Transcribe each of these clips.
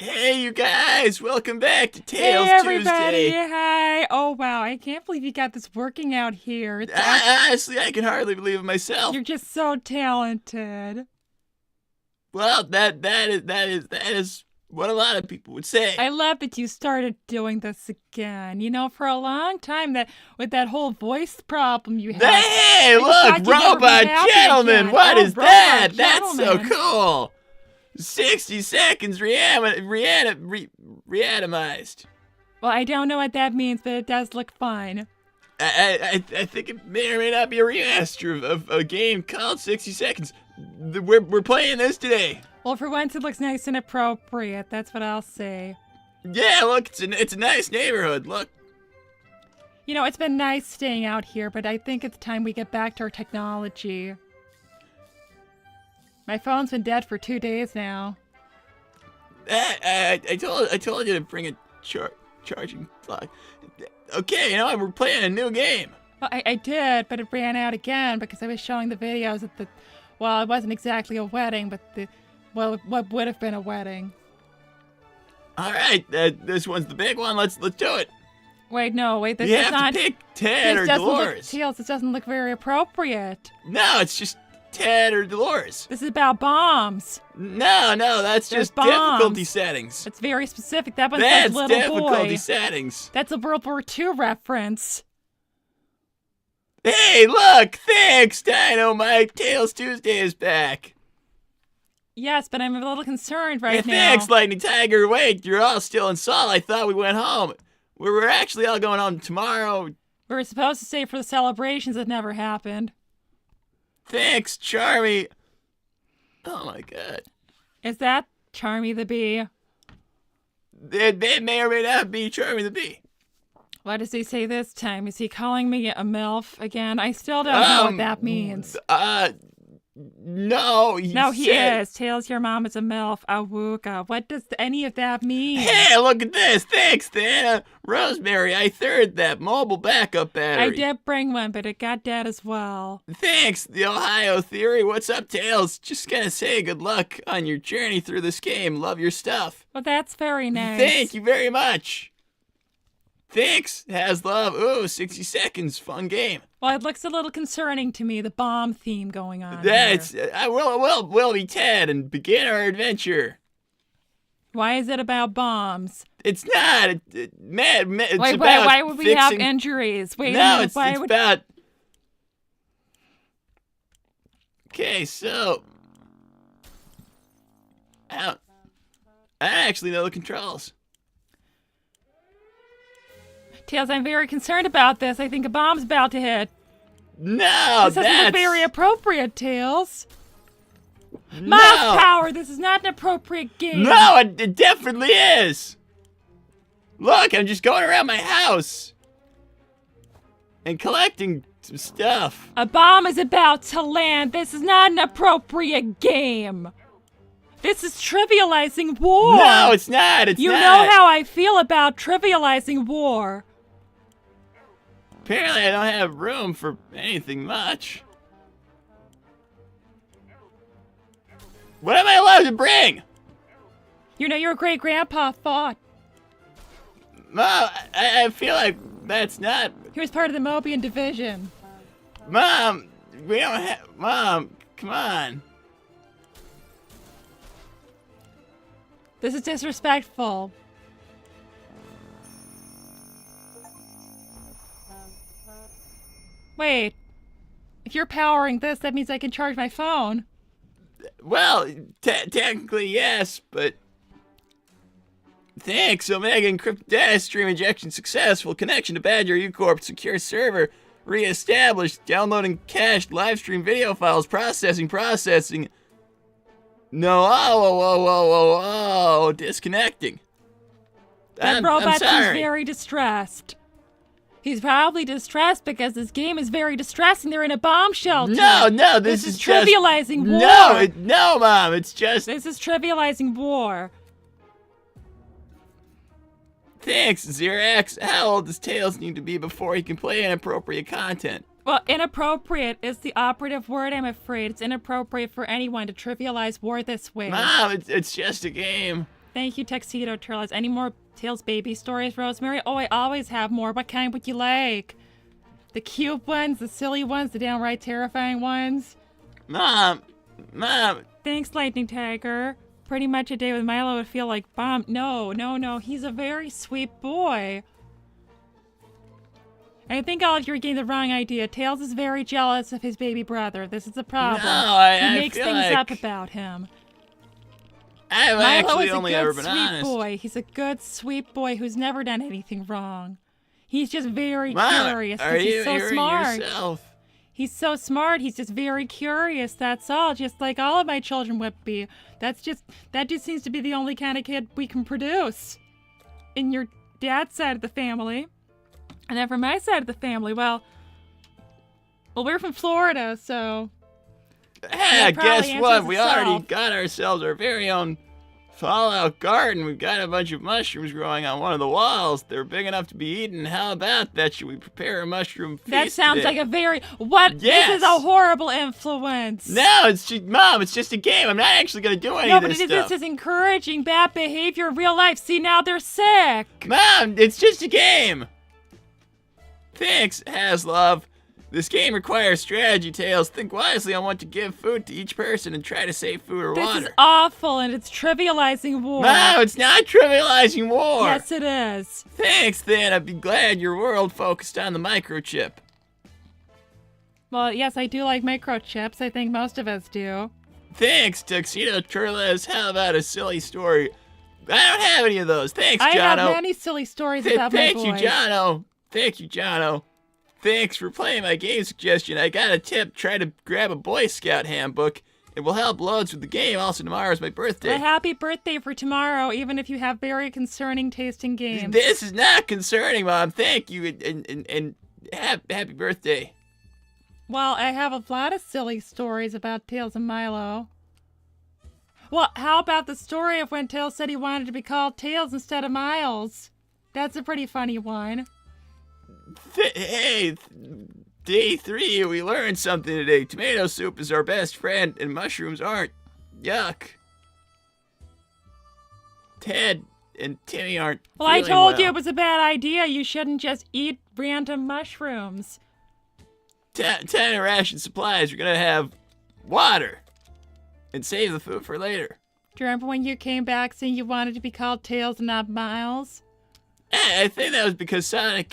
Hey, you guys! Welcome back to Tales Hey everybody! Tuesday. Hi! Oh wow, I can't believe you got this working out here. Honestly, I can hardly believe it myself. You're just so talented. Well, that is what a lot of people would say. I love that you started doing this again. You know, for a long time, that with that whole voice problem you had. Hey, I just thought look, you'd never be robot happy gentleman! again. What Oh, is robot that? That's so gentleman. cool. 60 seconds reanimized. Well, I don't know what that means, but it does look fun. I think it may or may not be a remaster of a game called 60 Seconds. We're playing this today. Well, for once, it looks nice and appropriate. That's what I'll say. Yeah, look, it's a nice neighborhood. Look. You know, it's been nice staying out here, but I think it's time we get back to our technology. My phone's been dead for 2 days now. I told you to bring a charging plug. Okay, you know what? We're playing a new game. Well, I did, but it ran out again because I was showing the videos at well, it wasn't exactly a wedding, but what would have been a wedding. All right, this one's the big one. Let's do it. Wait, this You is have not. to pick Ted or Dolores. Tails, this doesn't look very appropriate. No, it's just Ted or Dolores. This is about bombs. No, that's There's just bombs. difficulty settings. It's very specific. That one That's says little difficulty boy. settings. That's a World War II reference. Hey, look! Thanks, Dynamite. Tales Tuesday is back. Yes, but I'm a little concerned right now. Thanks, Lightning Tiger. Wait, you're all still in Saul. I thought we went home. We're actually all going home tomorrow. We were supposed to stay for the celebrations. It never happened. Thanks, Charmy. Oh my god. Is that Charmy the Bee? They may or may not be Charmy the Bee. What does he say this time? Is he calling me a MILF again? I still don't know what that means. No, he is. Tails, your mom is a MILF. Awooga. What does any of that mean? Hey, look at this. Thanks, Dana. Rosemary, I third that mobile backup battery. I did bring one, but it got dead as well. Thanks, the Ohio Theory. What's up, Tails? Just gonna say good luck on your journey through this game. Love your stuff. Well, that's very nice. Thank you very much. Thanks, has love. Ooh, 60 seconds. Fun game. Well, it looks a little concerning to me, the bomb theme going on That's here. we'll be Ted and begin our adventure. Why is it about bombs? It's not. It's Wait, about why would we have fixing... injuries? Wait No, a minute. it's about... Okay, so... I actually know the controls. Tails, I'm very concerned about this. I think a bomb's about to hit. No, This doesn't look very appropriate, Tails. Mouse power! This is not an appropriate game. No, it definitely is. Look, I'm just going around my house and collecting some stuff. A bomb is about to land. This is not an appropriate game. This is trivializing war. No, it's not. It's you not. know how I feel about trivializing war. Apparently, I don't have room for anything much. What am I allowed to bring? You know, your great-grandpa fought. Mom, I feel like that's not... He was part of the Mobian division. Mom, we don't have... Mom, come on. This is disrespectful. Wait. If you're powering this, that means I can charge my phone. Well, technically yes, but... Thanks, Omega encrypted data stream injection successful. Connection to Badger U-Corp secure server reestablished. Downloading cached live stream video files. Processing. No, whoa, disconnecting. That robot seems very distressed. He's probably distressed because this game is very distressing. They're in a bomb shelter. No, this is trivializing war. No, Mom, it's just... This is trivializing war. Thanks, Xerax. How old does Tails need to be before he can play inappropriate content? Well, inappropriate is the operative word, I'm afraid. It's inappropriate for anyone to trivialize war this way. Mom, it's just a game. Thank you, Tuxedo Turles. Any more Tails baby stories, Rosemary? Oh, I always have more. What kind would you like? The cute ones, the silly ones, the downright terrifying ones? Mom. Thanks, Lightning Tiger. Pretty much a day with Milo would feel like bomb. No. He's a very sweet boy. I think all of you are getting the wrong idea. Tails is very jealous of his baby brother. This is a problem. No, he makes feel things like up about him. I've Milo actually is a only good, ever been sweet honest. boy. He's a good, sweet boy who's never done anything wrong. He's just very Mom, curious are because you he's so hearing smart. yourself? He's so smart. He's just very curious. That's all. Just like all of my children would be. That just seems to be the only kind of kid we can produce. In your dad's side of the family. And then from my side of the family, well, we're from Florida, so. Hey, guess answers what? We itself. already got ourselves our very own Fallout garden. We've got a bunch of mushrooms growing on one of the walls. They're big enough to be eaten. How about that? Should we prepare a mushroom feast That sounds today? like a very. What? Yes. This is a horrible influence. No, it's just, Mom, it's just a game. I'm not actually going to do any No, of but this this stuff. is encouraging bad behavior in real life. See, now they're sick. Mom, it's just a game. Thanks, Haslov. This game requires strategy, Tails. Think wisely on what to give food to each person and try to save food or This water. is awful, and it's trivializing war. No, it's not trivializing war. Yes, it is. Thanks, then. I'd be glad your world focused on the microchip. Well, yes, I do like microchips. I think most of us do. Thanks, Tuxedo Turles. How about a silly story? I don't have any of those. Thanks, I have Jono. many silly stories about my Thank boys. you, Jono. Thank you, Jono. Thanks for playing my game suggestion. I got a tip. Try to grab a Boy Scout handbook. It will help loads with the game. Also, tomorrow is my birthday. A happy birthday for tomorrow, even if you have very concerning taste in games. This is not concerning, Mom. Thank you, and happy birthday. Well, I have a lot of silly stories about Tails and Milo. Well, how about the story of when Tails said he wanted to be called Tails instead of Miles? That's a pretty funny one. Hey, day 3, we learned something today. Tomato soup is our best friend, and mushrooms aren't. Yuck. Ted and Timmy aren't. Well, I feeling told you well. it was a bad idea. You shouldn't just eat random mushrooms. 10 ration supplies. You're gonna have water, and save the food for later. Do you remember when you came back saying you wanted to be called Tails and not Miles? I think that was because Sonic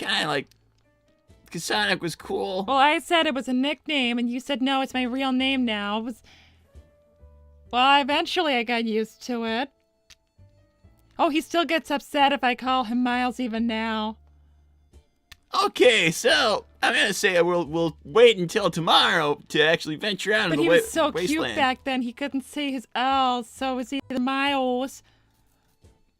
because Sonic was cool. Well, I said it was a nickname, and you said, no, it's my real name now. Well, eventually I got used to it. Oh, he still gets upset if I call him Miles even now. Okay, so I'm gonna say we'll wait until tomorrow to actually venture out But into he the was so wasteland. cute back then, he couldn't say his L's, so it was either Miles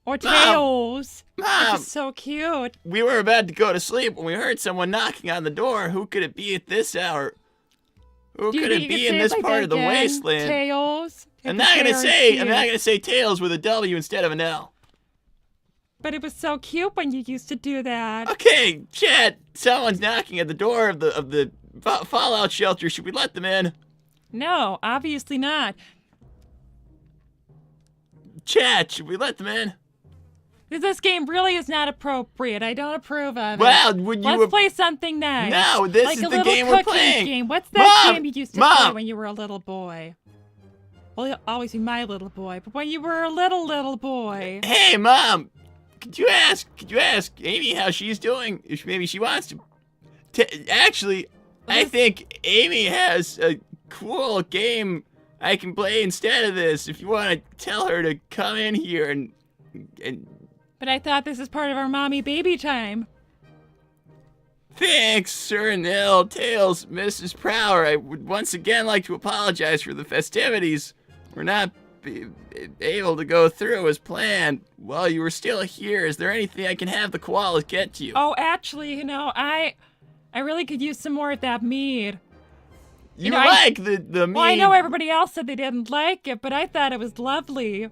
or Mom! Tails. Mom! Which is so cute. We were about to go to sleep when we heard someone knocking on the door. Who could it be at this hour? Who Do you could think it you be could in say this it like part that of the again? wasteland? Tails. I'm It not was gonna very say cute. Tails with a W instead of an L. But it was so cute when you used to do that. Okay, Chad, someone's knocking at the door of the Fallout shelter. Should we let them in? No, obviously not. Chad, should we let them in? This game really is not appropriate. I don't approve of it. Well, would you? Let's play something nice. No, this like is a the little game we're cooking playing. game. What's that Mom! game you used to Mom! play when you were a little boy? Well, you'll always be my little boy, but when you were a little boy. Hey, Mom, could you ask Amy how she's doing? If maybe she wants to. Actually, I think Amy has a cool game I can play instead of this. If you want to tell her to come in here and. But I thought this is part of our mommy baby time. Thanks, Sir Nil, Tails, Mrs. Prower. I would once again like to apologize for the festivities. We're not able to go through as planned. While you were still here, is there anything I can have the koalas get to you? Oh, actually, I really could use some more of that mead. You know, like the mead? Well, I know everybody else said they didn't like it, but I thought it was lovely.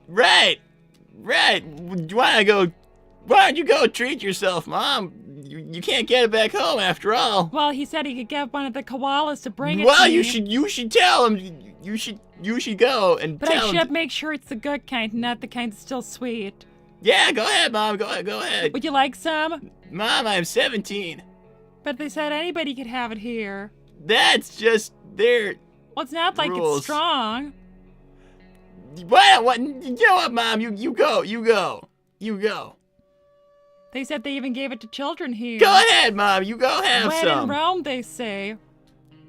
Right. Do you want to go Why don't you go treat yourself, Mom? You can't get it back home after all. Well, he said he could get one of the koalas to bring it Well, to me. you should tell him. You should go and But tell I him. should make sure it's the good kind, not the kind that's still sweet. Yeah, go ahead, Mom. Go ahead. Would you like some? Mom, I'm 17. But they said anybody could have it here. That's just their Well, it's not like rules. it's strong. What? You know what, Mom? You go. They said they even gave it to children here. Go ahead, Mom. You go have When some. in Rome, they say.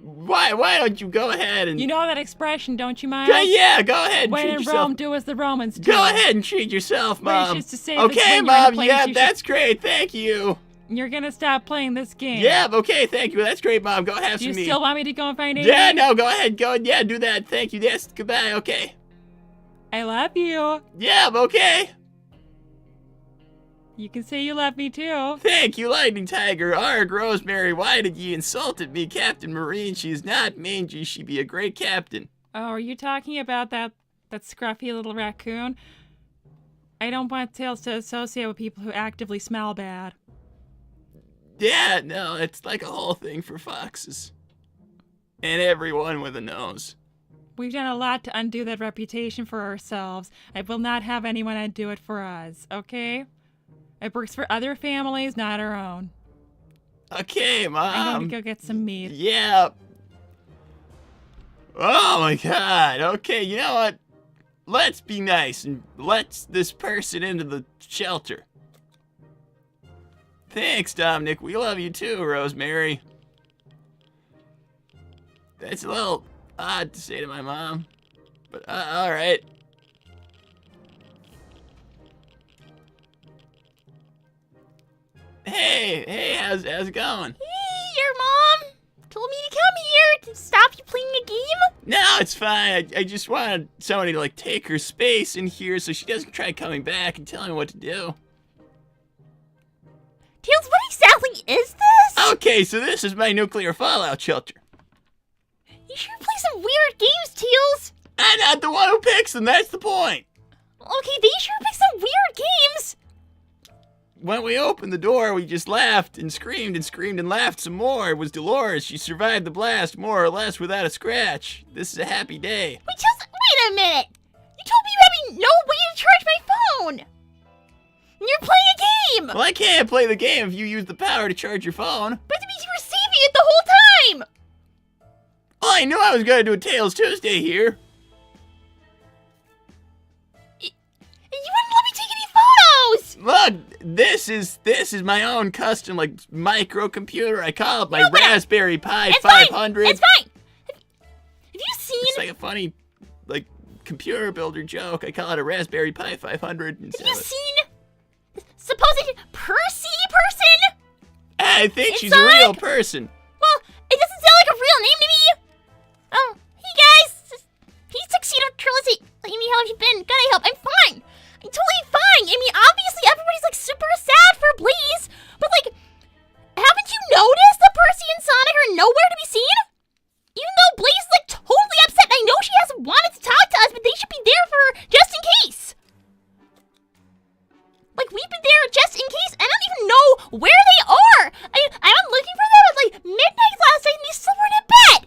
Why don't you go ahead and... You know that expression, don't you, Miles? Yeah, go ahead and When treat in yourself. Rome, do as the Romans do. Go ahead and treat yourself, Mom. Which is to say that Okay, when you're in a Mom. place, Yeah, you that's great. Thank you. You're gonna stop playing this game. Yeah, okay, thank you. That's great, Mom. Go have Do some you meat. still want me to go and find Amy? Yeah, no, go ahead. Go. Yeah, do that. Thank you. Yes, goodbye. Okay. I love you. Yeah, okay. You can say you love me too. Thank you, Lightning Tiger. Arg, Rosemary, why did ye insulted me, Captain Marine? She is not mangy. She be a great captain. Oh, are you talking about that scruffy little raccoon? I don't want Tails to associate with people who actively smell bad. Yeah, no, it's like a whole thing for foxes. And everyone with a nose. We've done a lot to undo that reputation for ourselves. I will not have anyone undo it for us, okay? It works for other families, not our own. Okay, I'm Mom. going to go get some meat. Yeah. Oh my God. Okay, you know what? Let's be nice and let this person into the shelter. Thanks, Dominic. We love you too, Rosemary. That's a little odd to say to my mom, but all right. Hey, how's it going? Hey, your mom told me to come here to stop you playing a game. No, it's fine. I just wanted somebody to like take her space in here so she doesn't try coming back and telling me what to do. Tails, what exactly is this? Okay, so this is my nuclear fallout shelter. You sure play some weird games, Tails. I'm not the one who picks them, that's the point. Okay, they sure pick some weird games. When we opened the door, we just laughed and screamed and laughed some more. It was Dolores. She survived the blast more or less without a scratch. This is a happy day. Wait, Tails, wait a minute. You told me you had no way to charge my phone. And you're playing a game. Well, I can't play the game if you use the power to charge your phone. But that means you were saving it the whole time. Well, I knew I was going to do a Tails Tuesday here. And you wouldn't let me take any photos. Look, this is my own custom like microcomputer. I call it my Raspberry Pi It's 500. fine. It's fine. Have you seen? It's like a funny, like, computer builder joke. I call it a Raspberry Pi 500 instead Have you of... seen the supposed Percy person? I think she's a Sonic? real person. Well, it doesn't sound like a real name to me. Oh, hey guys. He's Tuxedo Trilogy. Amy, how have you been? Good, I hope. I'm fine. I'm totally fine. I mean, obviously everybody's like super sad for Blaze, but like, haven't you noticed that Percy and Sonic are nowhere to be seen? Even though Blaze is like totally upset, and I know she hasn't wanted to talk to us, but they should be there for her just in case. Like, we've been there just in case. I don't even know where they are. I went looking for them at like midnight last night, and they still weren't in bed.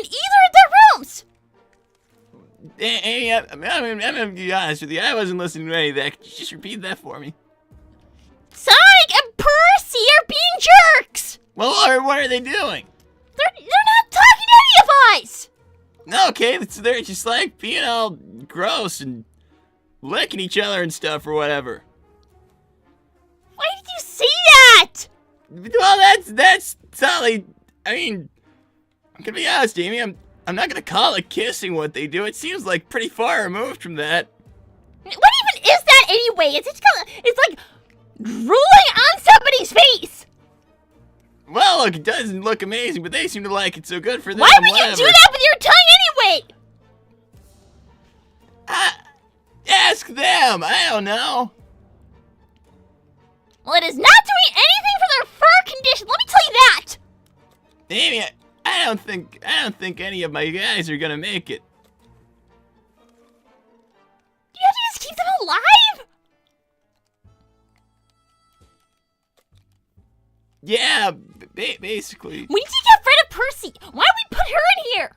In either of their rooms. Amy, I'm gonna be honest with you. I wasn't listening to any of that. Could you just repeat that for me? Sonic and Percy are being jerks. Well, what are they doing? They're not talking to any of us. No, okay, so they're just like being all gross and licking each other and stuff or whatever. Why did you say that? Well, that's solid. I mean, I'm gonna be honest, Amy. I'm not gonna call it kissing what they do. It seems like pretty far removed from that. What even is that anyway? It's like drooling on somebody's face. Well, look, it doesn't look amazing, but they seem to like it, so good for them. Why would you do that with your tongue anyway? Ask them. I don't know. Well, it is not doing anything for their fur condition. Let me tell you that. Amy, I don't think any of my guys are gonna make it. You have to just keep them alive. Yeah, basically. We need to get rid of Percy. Why don't we put her in here?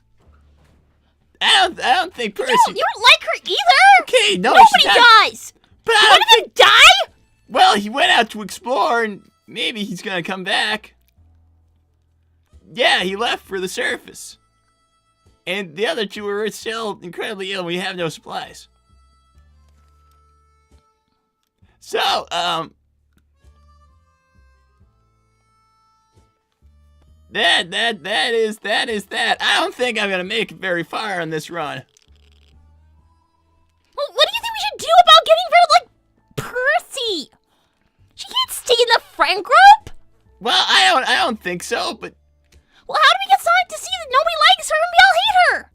I don't think Percy. You don't like her either. Okay, no, Nobody she's not, does. But I You don't want him to die? Well, he went out to explore, and maybe he's gonna come back. Yeah, he left for the surface. And the other two are still incredibly ill. We have no supplies. So, that is that. I don't think I'm gonna make it very far on this run. Well, what do you think we should do about getting rid of, like, Percy? She can't stay in the friend group. Well, I don't think so, but Well, how do we get Sonic to see that nobody likes her and we all hate her?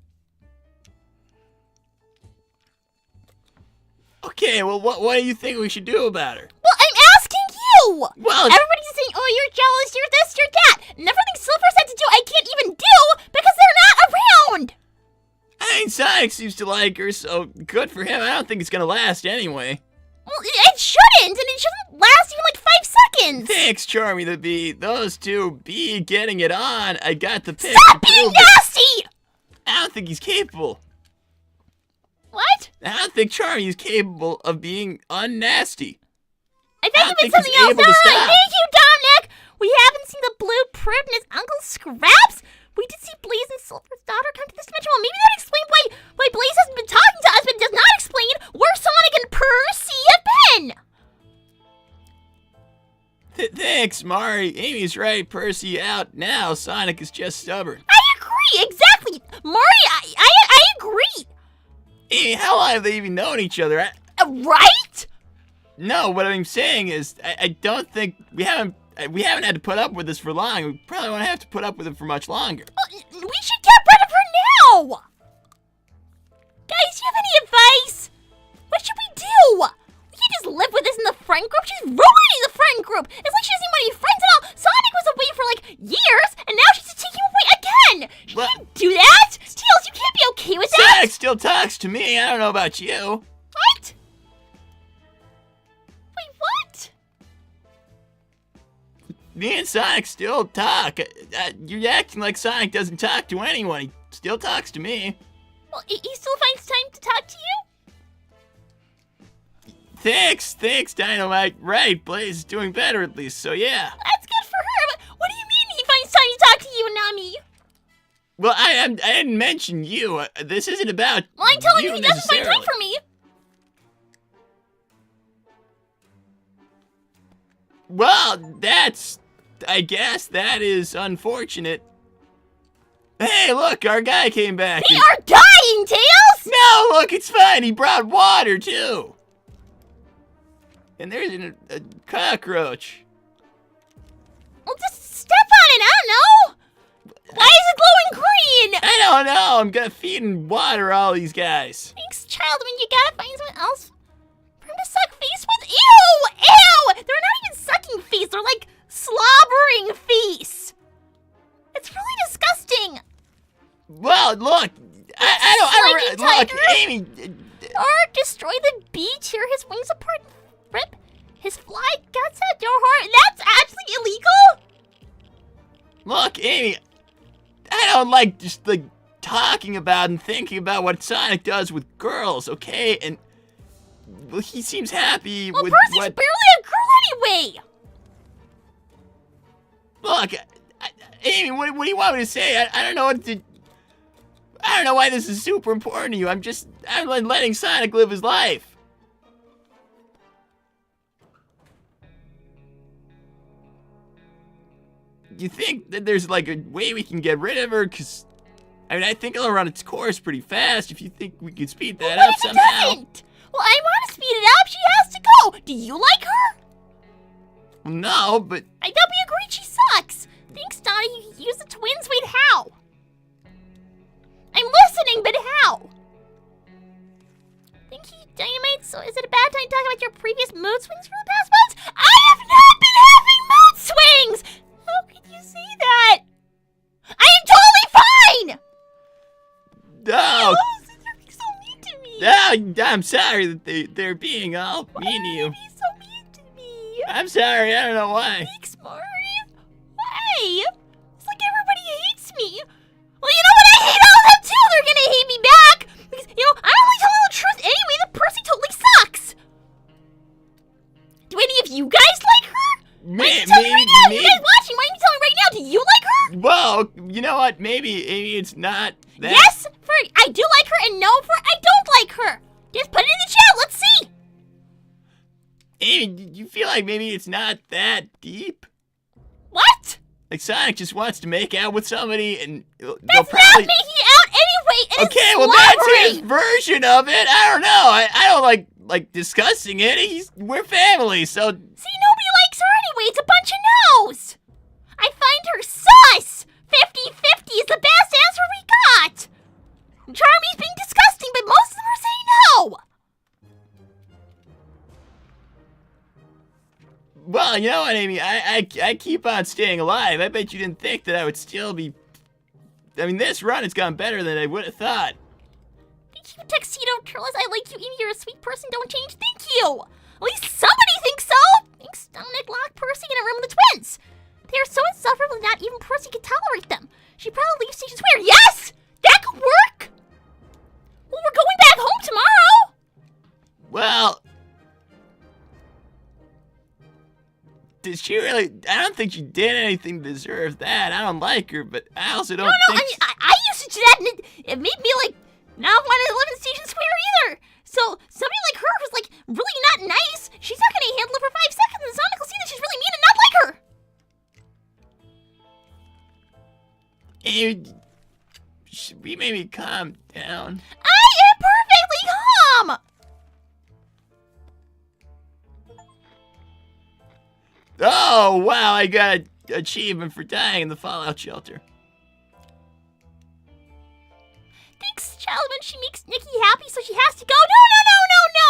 okay, well, what do you think we should do about her? Well, I'm asking you. Well, Everybody's saying, oh, you're jealous, you're this, you're that. And everything Silver said to do, I can't even do because they're not around. I mean, Sonic seems to like her, so good for him. I don't think it's gonna last anyway. Well, it shouldn't, and it shouldn't last even like 5 seconds. Thanks, Charmy the Bee. Those two be getting it on. I got the pic. Stop to being prove it. nasty! I don't think he's capable. What? I don't think Charmy is capable of being unnasty. I I think don't it means think he's something else. able to Alright, stop. thank you, Dominic. We haven't seen the blueprint and his uncle Scraps. We did see Blaze and Silver's daughter come to this dimension. Well, maybe that explains why Blaze hasn't been talking to us, but it does not explain where Sonic and Percy have been. Thanks, Mari. Amy's right. Percy out now. Sonic is just stubborn. I agree, exactly. Mari, I agree. Amy, how long have they even known each other? Right? No, what I'm saying is, I don't think we haven't had to put up with this for long. We probably won't have to put up with it for much longer. Well, we should get rid of her now. Guys, do you have any advice? What should we do? We can't just live with this in the friend group. She's ruining the friend group. It's like she doesn't even want to be friends at all. Sonic was away for like years, and now she's taking him away again. She What? can't do that. Tails, you can't be okay with that. Sonic still talks to me. I don't know about you. What? Wait, what? Me and Sonic still talk. You're acting like Sonic doesn't talk to anyone. He still talks to me. Well, he still finds time to talk to you? Thanks, Dynamite. Right, Blaze is doing better at least, so yeah. That's good for her, but what do you mean he finds time to talk to you and not me? Well, I didn't mention you. This isn't about Well, I'm telling you, he doesn't find necessarily. time for me. Well, I guess that is unfortunate. Hey, look, our guy came back. They are dying, Tails! No, look, it's fine. He brought water, too. And there's a cockroach. Well, just step on it, I don't know. Why is it glowing green? I don't know. I'm gonna feed and water all these guys. Thanks, child. I mean, you gotta find someone else for him to suck face with. Ew! Ew! They're not even sucking face. They're like slobbering face. It's really disgusting. Well, look. I don't. Slimy Look, tiger? Amy. Or destroy the bee, tear his wings apart, rip his fly guts out your heart. That's actually illegal? Look, Amy. I don't like just like talking about and thinking about what Sonic does with girls, okay? And well, he seems happy Well, with Percy's what. barely a girl anyway. Look, Amy, what do you want me to say? I don't know what to. I don't know why this is super important to you. I'm letting Sonic live his life. Do you think that there's like a way we can get rid of her? Cause, I mean, I think it'll run its course pretty fast. If you think we could speed that What up if it somehow. doesn't? Well, I want to speed it up. She has to go. Do you like her? Well, no, but I thought we agreed she sucks. Thanks, Donnie. You used the twins. Wait, how? I'm listening, but how? Thank you, Dynamite. So is it a bad time to talk about your previous mood swings for the past months? I have not been having mood swings! How could you say that? I am totally fine! no, Oh, they're being so mean to me. no, I'm sorry that they're being all mean to Why you. are they so mean to me? I'm sorry, I don't know why. Thanks, Mari. what? Maybe it's not that. Yes, for I do like her, and no, for I don't like her. Just put it in the chat. Let's see. Amy, do you feel like maybe it's not that deep? What? Like Sonic just wants to make out with somebody, and they'll That's probably. not making out anyway. It Okay, is well that's his slobbering. version of it. I don't know. I don't like discussing it. We're family, so. See, nobody likes her anyway. It's a bunch of no's. I find her sus. 50-50 is the best answer we got. Charmy's being disgusting, but most of them are saying no. Well, you know what, Amy? I keep on staying alive. I bet you didn't think that I would still be. I mean, this run has gone better than I would have thought. Thank you, Tuxedo Turles. I like you, Amy. You're a sweet person. Don't change. Thank you. At least somebody thinks so. Thanks, Dominic, Locke, Percy, in a room with the twins. They are so insufferable that not even Percy can tolerate them. She probably leaves Station Square. Yes! That could work! Well, we're going back home tomorrow! Well, did she really? I don't think she did anything to deserve that. I don't like her, but I also don't No, think. I used to do that, and it made me, like, not want to live in Station Square either. So, somebody like her who's, like, really not nice, she's not going to handle it for 5 seconds, and Sonic will see that she's really mean and not like her. Amy, should we maybe calm down? I am perfectly calm! Oh wow! I got an achievement for dying in the Fallout shelter. Thanks, Chalaman. She makes Nikki happy, so she has to go. No.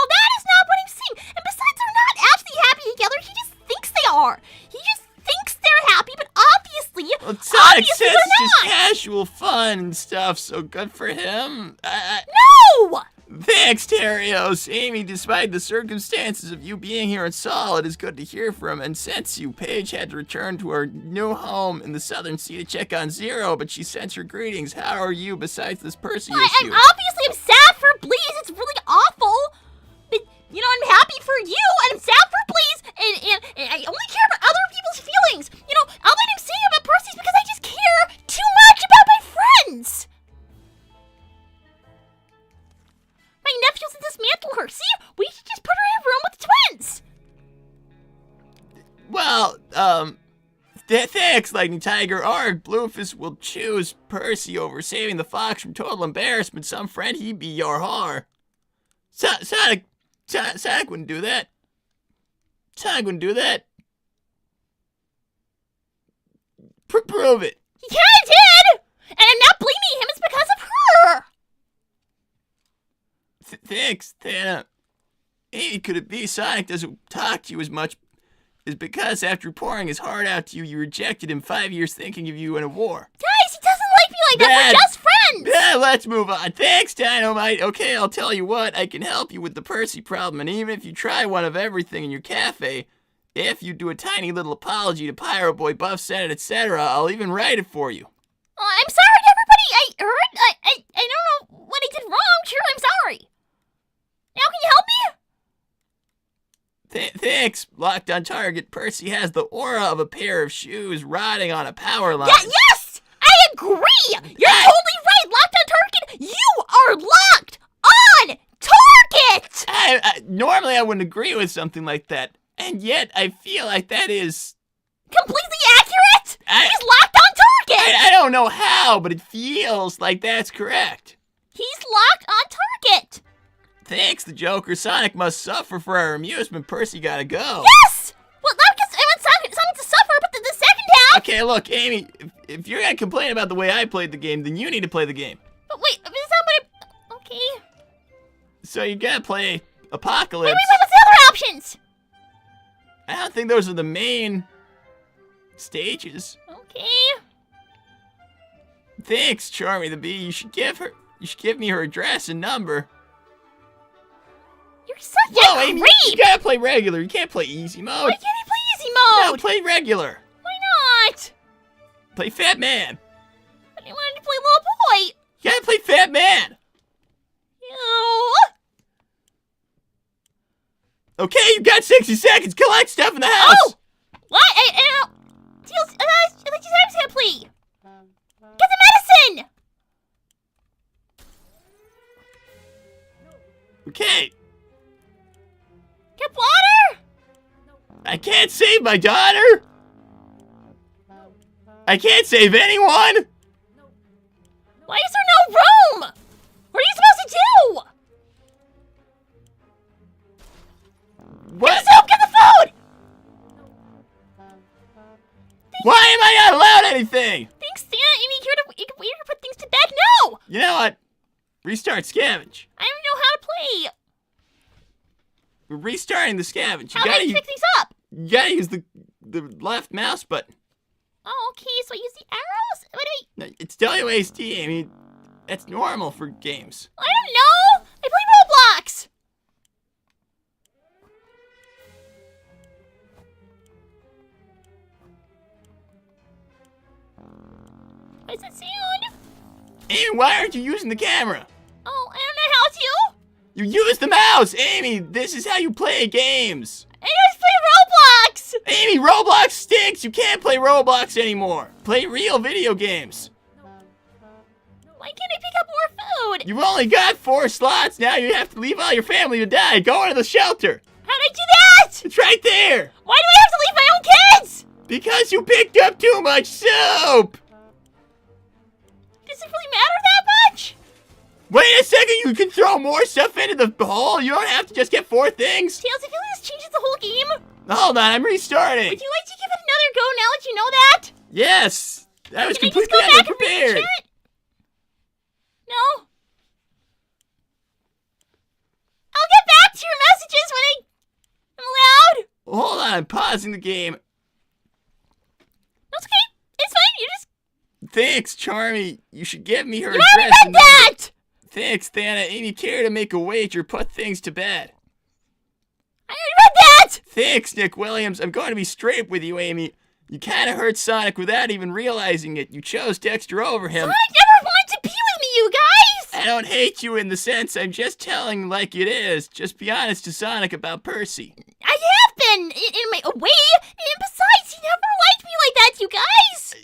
That is not what I'm saying. And besides, they're not actually happy together. He just thinks they are. He just thinks they're happy, but obviously, Well, Sonic obviously says they're it's just not. casual fun and stuff, so good for him. No! Thanks, Terios. Amy, despite the circumstances of you being here in Saul, it is good to hear from. And since you, Paige had to return to her new home in the Southern Sea to check on Zero, but she sends her greetings. How are you besides this Percy issue? I'm sad for Bleeze. It's really awful. But, you know, I'm happy for you, and I'm sad for Bleeze, and I only care about other people's feelings. You know, all that I'm saying about Percy is because I just care too much about my friends. My nephews will dismantle her. See, we should just put her in a room with the twins. Well, thanks, Lightning Tiger. Our Bluefist will choose Percy over saving the fox from total embarrassment. Some friend, he'd be your whore. Sonic wouldn't do that. Sonic wouldn't do that. Prove it. He kinda did! And I'm not blaming him, it's because of her! Thanks, Thana. Hey, could it be Sonic doesn't talk to you as much is because after pouring his heart out to you, you rejected him 5 years thinking of you in a war? Guys, he doesn't like me like that, we're just friends! Yeah, let's move on. Thanks, Dynamite. Okay, I'll tell you what, I can help you with the Percy problem, and even if you try one of everything in your cafe, if you do a tiny little apology to Pyro Boy, Buff Senate, etc., I'll even write it for you. I'm sorry, everybody. I heard. I don't know what I did wrong. Sure, I'm sorry. Now, can you help me? Thanks, Locked on Target. Percy has the aura of a pair of shoes rotting on a power line. Yeah, yes, I agree. You're totally right. Locked on target. You are locked on target. Normally I wouldn't agree with something like that, and yet I feel like that is Completely accurate. He's locked on target. I don't know how, but it feels like that's correct. He's locked on target. Thanks, the Joker. Sonic must suffer for our amusement. Percy gotta go. Yes! Well, not because I want Sonic to suffer, but the second half... Okay, look, Amy, if you're gonna complain about the way I played the game, then you need to play the game. But wait, is that what I... Okay. So you gotta play Apocalypse. Wait, what's the other options? I don't think those are the main stages. Okay. Thanks, Charmy the Bee. You should give me her address and number. You're such a Amy, creep! you gotta play regular. You can't play easy mode. Why can't I play easy No, mode? play regular. Why not? Play Fat Man. I wanted to play little boy. You gotta play Fat Man. Ew. Okay, you got 60 seconds. Collect stuff in the house. Oh! What? I thought you said I was gonna play. Get the listen! Okay. Get water! I can't save my daughter. I can't save anyone. Why is there no room? What are you supposed to do? What? Get the soup, get the food! Why am I not allowed anything? Thanks, Santa. Amy, you're here to put things to bed. No! You know what? Restart scavenge. I don't know how to play. We're restarting the scavenge. How do I pick things up? You gotta use the left mouse button. Oh, okay, so I use the arrows? What do I... No, it's WASD. I mean, that's normal for games. I don't know! I play Roblox! What does it sound? Amy, why aren't you using the camera? Oh, I don't know how to. You use the mouse! Amy, this is how you play games! I just play Roblox! Amy, Roblox stinks! You can't play Roblox anymore! Play real video games! Why can't I pick up more food? You've only got 4 slots, now you have to leave all your family to die! Go to the shelter! How'd I do that? It's right there! Why do I have to leave my own kids? Because you picked up too much soup! Does it really matter that much? Wait a second, you can throw more stuff into the hole? You don't have to just get 4 things? Tails, I feel like this changes the whole game. Hold on, I'm restarting! Would you like to give it another go now that you know that? Yes! That was Can I just completely go back and unprepared! reach it? No? I'll get back to your messages when I'm allowed. Hold on, I'm pausing the game. That's okay. It's fine. You just... Thanks, Charmy. You should give me her You address. already read and number. that! Thanks, Thana. Amy, care to make a wager? Put things to bed. I already read that! Thanks, Nick Williams. I'm going to be straight with you, Amy. You kind of hurt Sonic without even realizing it. You chose Dexter over him. Sonic never wanted to be with me, you guys! I don't hate you in the sense I'm just telling like it is. Just be honest to Sonic about Percy. I have been in my way, and besides, he never liked me like that, you guys!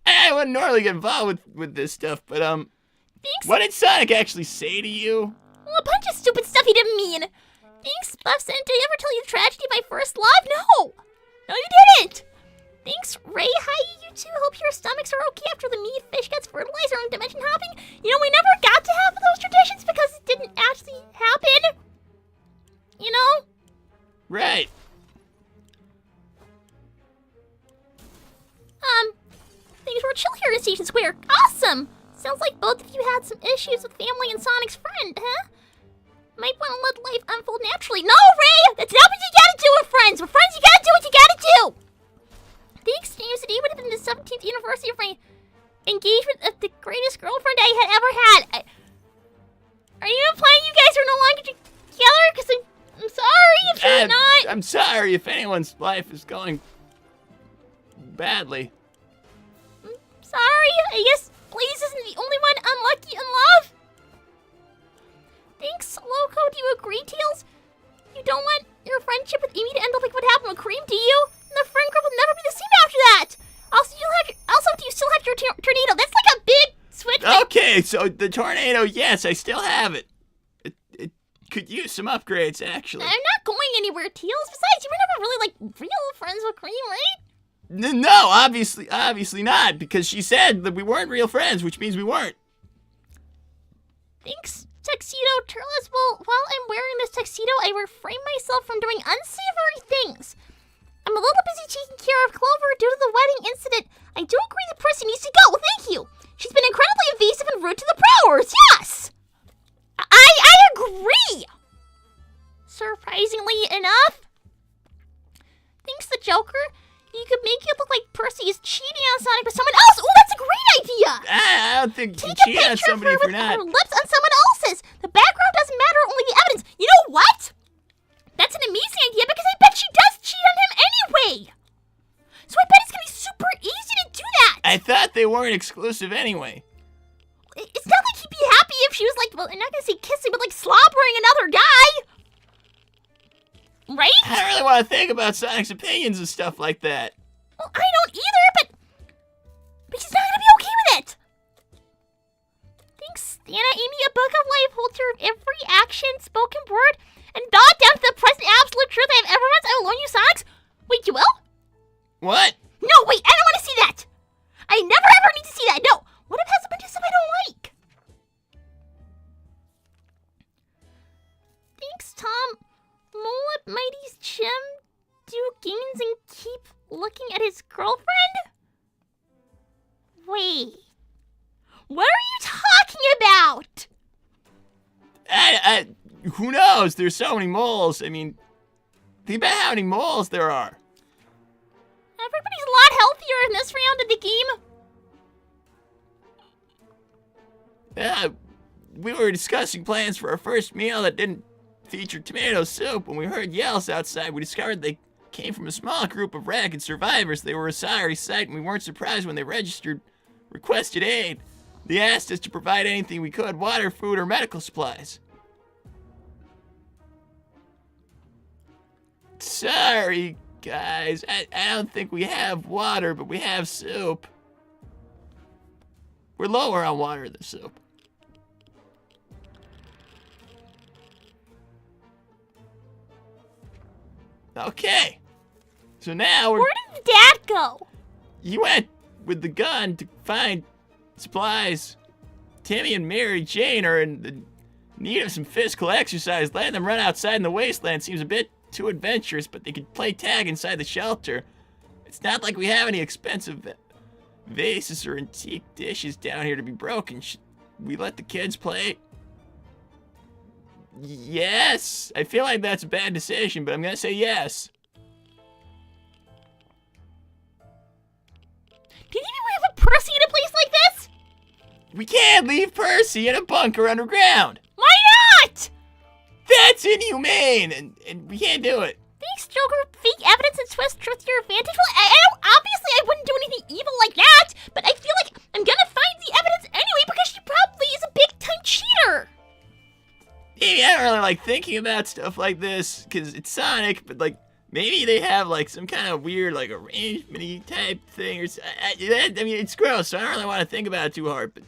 I wouldn't normally get involved with this stuff, but Thanks. what did Sonic actually say to you? Well, a bunch of stupid stuff he didn't mean. Thanks, Buffson. Did I ever tell you the tragedy of my first love? No! No, you didn't! Thanks, Ray. Hi, you two. Hope your stomachs are okay after the meat fish gets fertilizer and dimension hopping. You know, we never got to have those traditions because it didn't actually happen. You know? Right. Things were chill here in Station Square. Awesome! Sounds like both of you had some issues with family and Sonic's friend, huh? Might want to let life unfold naturally. No, Ray! That's not what you gotta do with friends! With friends, you gotta do what you gotta do! Thanks, James. Today would have been the 17th anniversary of my engagement of the greatest girlfriend I had ever had. Are you implying you guys are no longer together? Because I'm sorry if you're not. I'm sorry if anyone's life is going badly. Sorry, I guess Blaze isn't the only one unlucky in love. Thanks, Loco. Do you agree, Tails? You don't want your friendship with Amy to end up like what happened with Cream, do you? And the friend group will never be the same after that. Also, do you still have your tornado? That's like a big switch. Okay, so the tornado, yes, I still have it. It could use some upgrades, actually. I'm not going anywhere, Tails. Besides, you were never really like real friends with Cream, right? No, obviously not, because she said that we weren't real friends, which means we weren't. Thanks, Tuxedo Turles. Well, while I'm wearing this tuxedo, I refrain myself from doing unsavory things. I'm a little busy taking care of Clover due to the wedding incident. I do agree the person needs to go. Well, thank you. She's been incredibly evasive and rude to the Prowlers. Yes! I agree! Surprisingly enough. Thanks, the Joker. You could make it look like Percy is cheating on Sonic with someone else. Ooh, that's a great idea! I don't think you Take can a cheat on picture of somebody her if you're with not. her lips on someone else's. The background doesn't matter, only the evidence. You know what? That's an amazing idea because I bet she does cheat on him anyway. So I bet it's gonna be super easy to do that. I thought they weren't exclusive anyway. It's not like he'd be happy if she was like, well, I'm not gonna say kissing, but like slobbering another guy. Right? I don't really want to think about Sonic's opinions and stuff like that. Well, I don't either, but he's not gonna be okay with spoken word and bow down to the present absolute truth I have ever read. I will loan you socks. Wait, you will? What? No, wait, I don't want to see that. I never ever need to see that. No. What if it has a bunch of stuff I don't like? Thanks, Tom. Mullet Mighty's Chim do gains and keep looking at his girlfriend? Wait. What are you talking about? Who knows? There's so many moles. I mean, think about how many moles there are. Everybody's a lot healthier in this round of the game. We were discussing plans for our first meal that didn't feature tomato soup. When we heard yells outside, we discovered they came from a small group of ragged survivors. They were a sorry sight, and we weren't surprised when they requested aid. They asked us to provide anything we could, water, food, or medical supplies. Sorry, guys. I don't think we have water, but we have soup. We're lower on water than soup. Okay. So now we're... Where did Dad go? He went with the gun to find supplies. Timmy and Mary Jane are in the need of some physical exercise. Letting them run outside in the wasteland seems a bit too adventurous, but they could play tag inside the shelter. It's not like we have any expensive vases or antique dishes down here to be broken. Should we let the kids play? Yes. I feel like that's a bad decision, but I'm gonna say yes. Do you think we have a Percy in a place like this? We can't leave Percy in a bunker underground. Why not? That's inhumane, and we can't do it. Thanks, Joker. Fake evidence and twist truth to your advantage. Well, obviously I wouldn't do anything evil like that, but I feel like I'm gonna find the evidence anyway because she probably is a big-time cheater. Maybe I don't really like thinking about stuff like this, because it's Sonic, but, like, maybe they have, like, some kind of weird, like, arrangement-y type thing, or I mean, it's gross, so I don't really want to think about it too hard, but...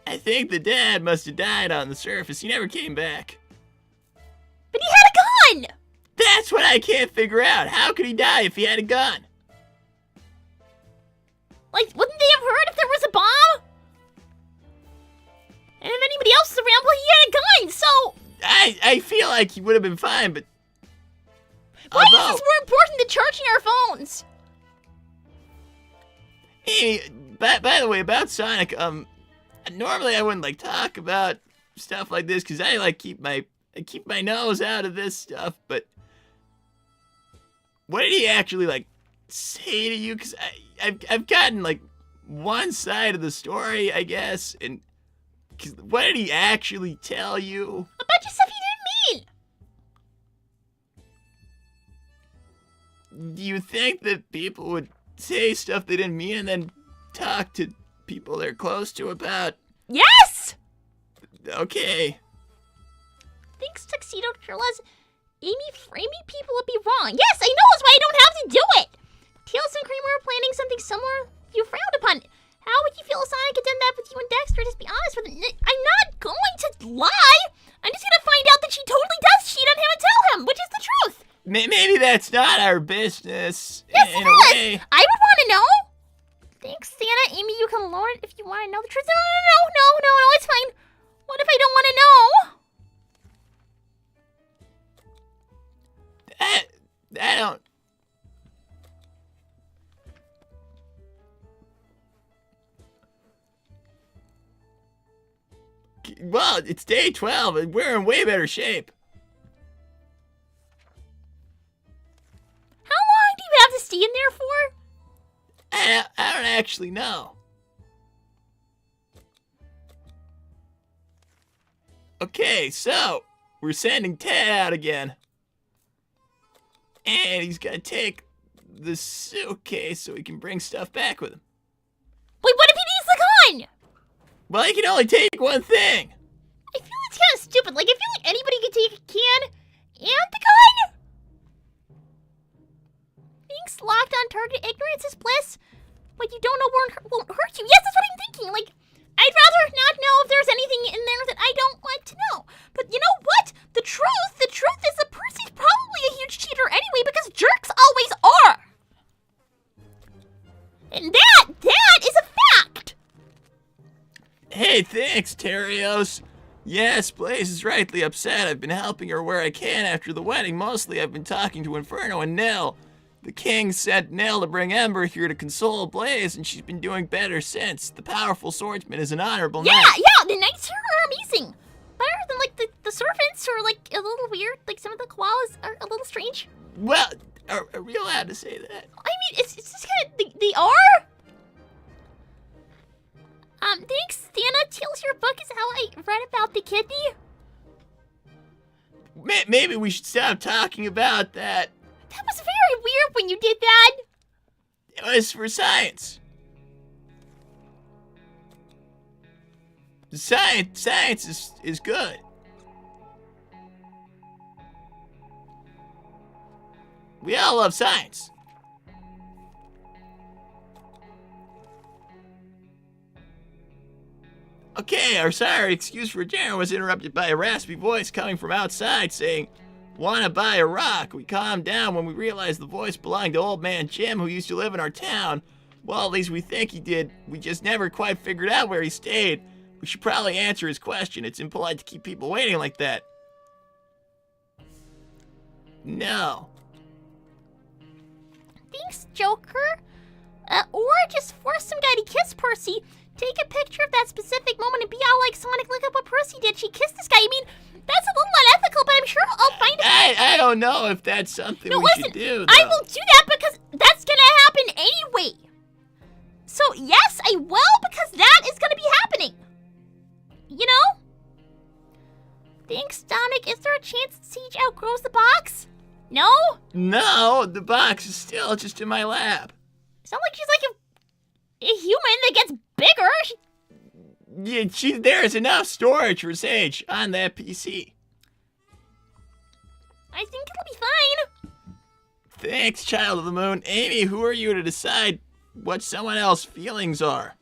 I think the dad must have died on the surface. He never came back. But he had a gun! That's what I can't figure out. How could he die if he had a gun? Like, wouldn't they have heard if there was a bomb? And if anybody else was around, well, he had a gun, so... I feel like he would have been fine, but... Why is this more important than charging our phones? Hey, by the way, about Sonic, normally I wouldn't, like, talk about stuff like this, because I, like, keep my nose out of this stuff, but... What did he actually, like, say to you? Because I've gotten, like, one side of the story, I guess, and... Cause what did he actually tell you? A bunch of stuff he didn't mean! Do you think that people would say stuff they didn't mean and then talk to people they're close to about? Yes! Okay. Thanks, Tuxedo Trillas. Framing people would be wrong. Yes, I know, that's why I don't have to do it! Tails and Creamer are planning something similar you frowned upon. How would you feel if Sonic had done that with you and Dexter? Just be honest with it. I'm not going to lie. I'm just going to find out that she totally does cheat on him and tell him, which is the truth. Maybe that's not our business. Yes, in it a is. way. I would want to know. Thanks, Santa. Amy, you can lower it if you want to know the truth. No, it's fine. What if I don't want to know? I don't... Well, it's day 12, and we're in way better shape. How long do you have to stay in there for? I don't actually know. Okay, so, we're sending Ted out again. And he's gonna take the suitcase so he can bring stuff back with him. Wait, what if he needs the gun? Well, he can only take one thing. I feel it's kind of stupid. Like, I feel like anybody could take a can and the gun. Thanks, locked on target. Ignorance is bliss. What you don't know won't hurt you. Yes, that's what I'm thinking. Like, I'd rather not know if Hey, thanks, Terios. Yes, Blaze is rightly upset. I've been helping her where I can after the wedding. Mostly I've been talking to Inferno and Nell. The king sent Nell to bring Ember here to console Blaze, and she's been doing better since. The powerful swordsman is an honorable knight. Yeah, the knights here are amazing. Better than, like, the servants who are, like, a little weird. Like, some of the koalas are a little strange. Well, are we allowed to say that? I mean, it's just kind of, they are. Thanks, Stana. Teals, your book is how I read about the kidney. Maybe we should stop talking about that. That was very weird when you did that. It was for science. Science is good. We all love science. Okay, our sorry excuse for dinner was interrupted by a raspy voice coming from outside saying, "Wanna buy a rock?" We calmed down when we realized the voice belonged to old man Jim, who used to live in our town. Well, at least we think he did. We just never quite figured out where he stayed. We should probably answer his question. It's impolite to keep people waiting like that. No. Thanks, Joker. Or just force some guy to kiss Percy. Take a picture of that specific moment and be all like, Sonic, look at what Percy did. She kissed this guy. I mean, that's a little unethical, but I'm sure I'll find it. I don't know if that's something we should do, though. I will do that because that's gonna happen anyway. So, yes, I will because that is gonna be happening. You know? Thanks, Sonic. Is there a chance Siege outgrows the box? No? No, the box is still just in my lab. It's not like she's like a human that gets bigger. Yeah, there's enough storage for Sage on that PC. I think it'll be fine. Thanks, Child of the Moon. Amy, who are you to decide what someone else's feelings are?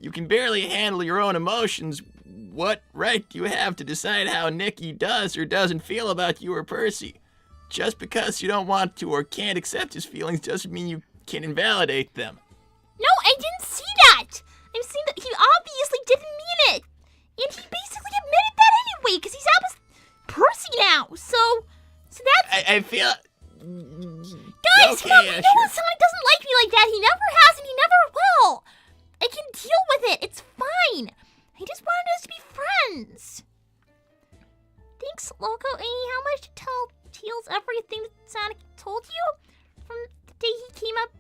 You can barely handle your own emotions. What right do you have to decide how Nikki does or doesn't feel about you or Percy? Just because you don't want to or can't accept his feelings doesn't mean you can invalidate them. No, I didn't see that. I'm saying that he obviously didn't mean it. And he basically admitted that anyway, because he's out with Percy now. So that's... I feel... Guys, okay, come on, we know sure. Sonic doesn't like me like that. He never has and he never will. I can deal with it. It's fine. I just wanted us to be friends. Thanks, Loco. Amy, how much to tell Teals everything that Sonic told you? From the day he came up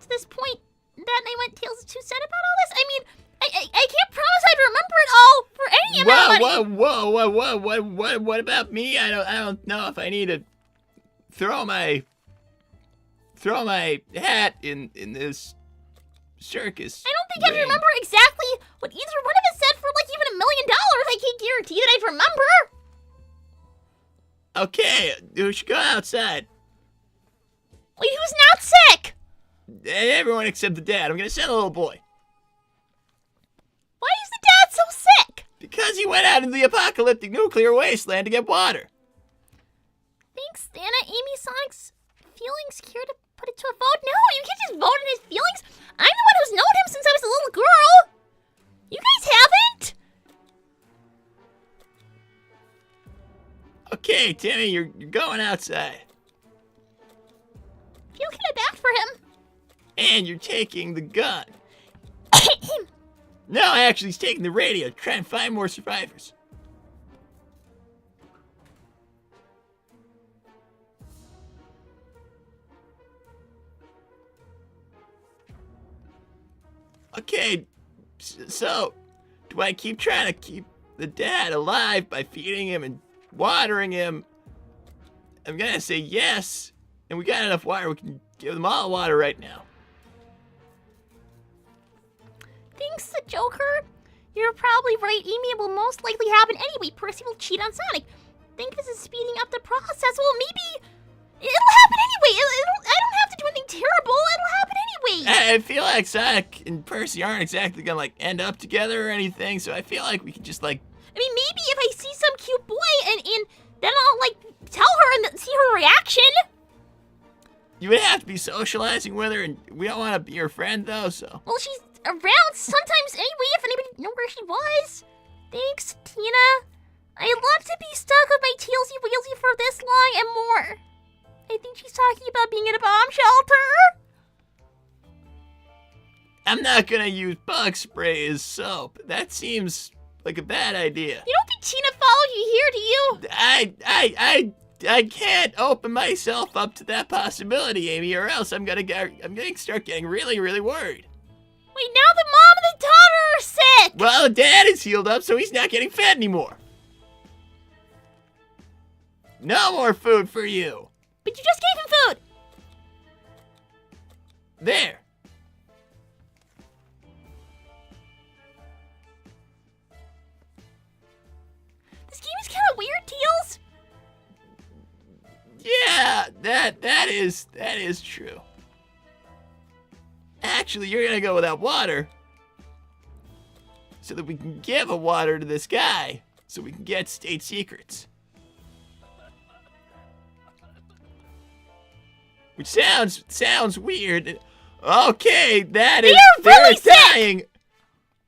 to this point, that night when Tails is too sad about all this? I mean, I can't promise I'd remember it all for any amount of money. What about me? I don't know if I need to throw my hat in this circus. I don't think I'd remember exactly what either one of us said for like even $1 million. I can't guarantee that I'd remember. Okay, we should go outside. Wait, who's not sick? Everyone except the dad. I'm gonna send the little boy. Why is the dad so sick? Because he went out into the apocalyptic nuclear wasteland to get water. Thanks, Anna. Amy, Sonic's feelings here to put it to a vote? No, you can't just vote on his feelings. I'm the one who's known him since I was a little girl. You guys haven't? Okay, Timmy, you're going outside. I feel kind of bad for him. And you're taking the gun. No, actually, he's taking the radio to try and find more survivors. Okay, so do I keep trying to keep the dad alive by feeding him and watering him? I'm gonna say yes, and we got enough water. We can give them all water right now. Thanks, the Joker. You're probably right. Amy will most likely happen anyway. Percy will cheat on Sonic. Think this is speeding up the process. Well, maybe it'll happen anyway. I don't have to do anything terrible. It'll happen anyway. I feel like Sonic and Percy aren't exactly gonna like end up together or anything, so I feel like we could just like. I mean, maybe if I see some cute boy and then I'll like tell her and see her reaction. You would have to be socializing with her, and we don't want to be her friend though. So. Well, she's around sometimes anyway if anybody knew where she was. Thanks, Tina. I'd love to be stuck with my tailsy wheelsy for this long and more. I think she's talking about being in a bomb shelter. I'm not gonna use bug spray as soap. That seems like a bad idea. You don't think Tina followed you here, do you? I can't open myself up to that possibility, Amy, or else I'm gonna start getting really, really worried. Wait, now the mom and the daughter are sick! Well, Dad is healed up, so he's not getting fed anymore. No more food for you. But you just gave him food! There. This game is kind of weird, Teals. Yeah, that is true. Actually, you're gonna go without water so that we can give a water to this guy so we can get state secrets. Which sounds weird. Okay, they're really dying.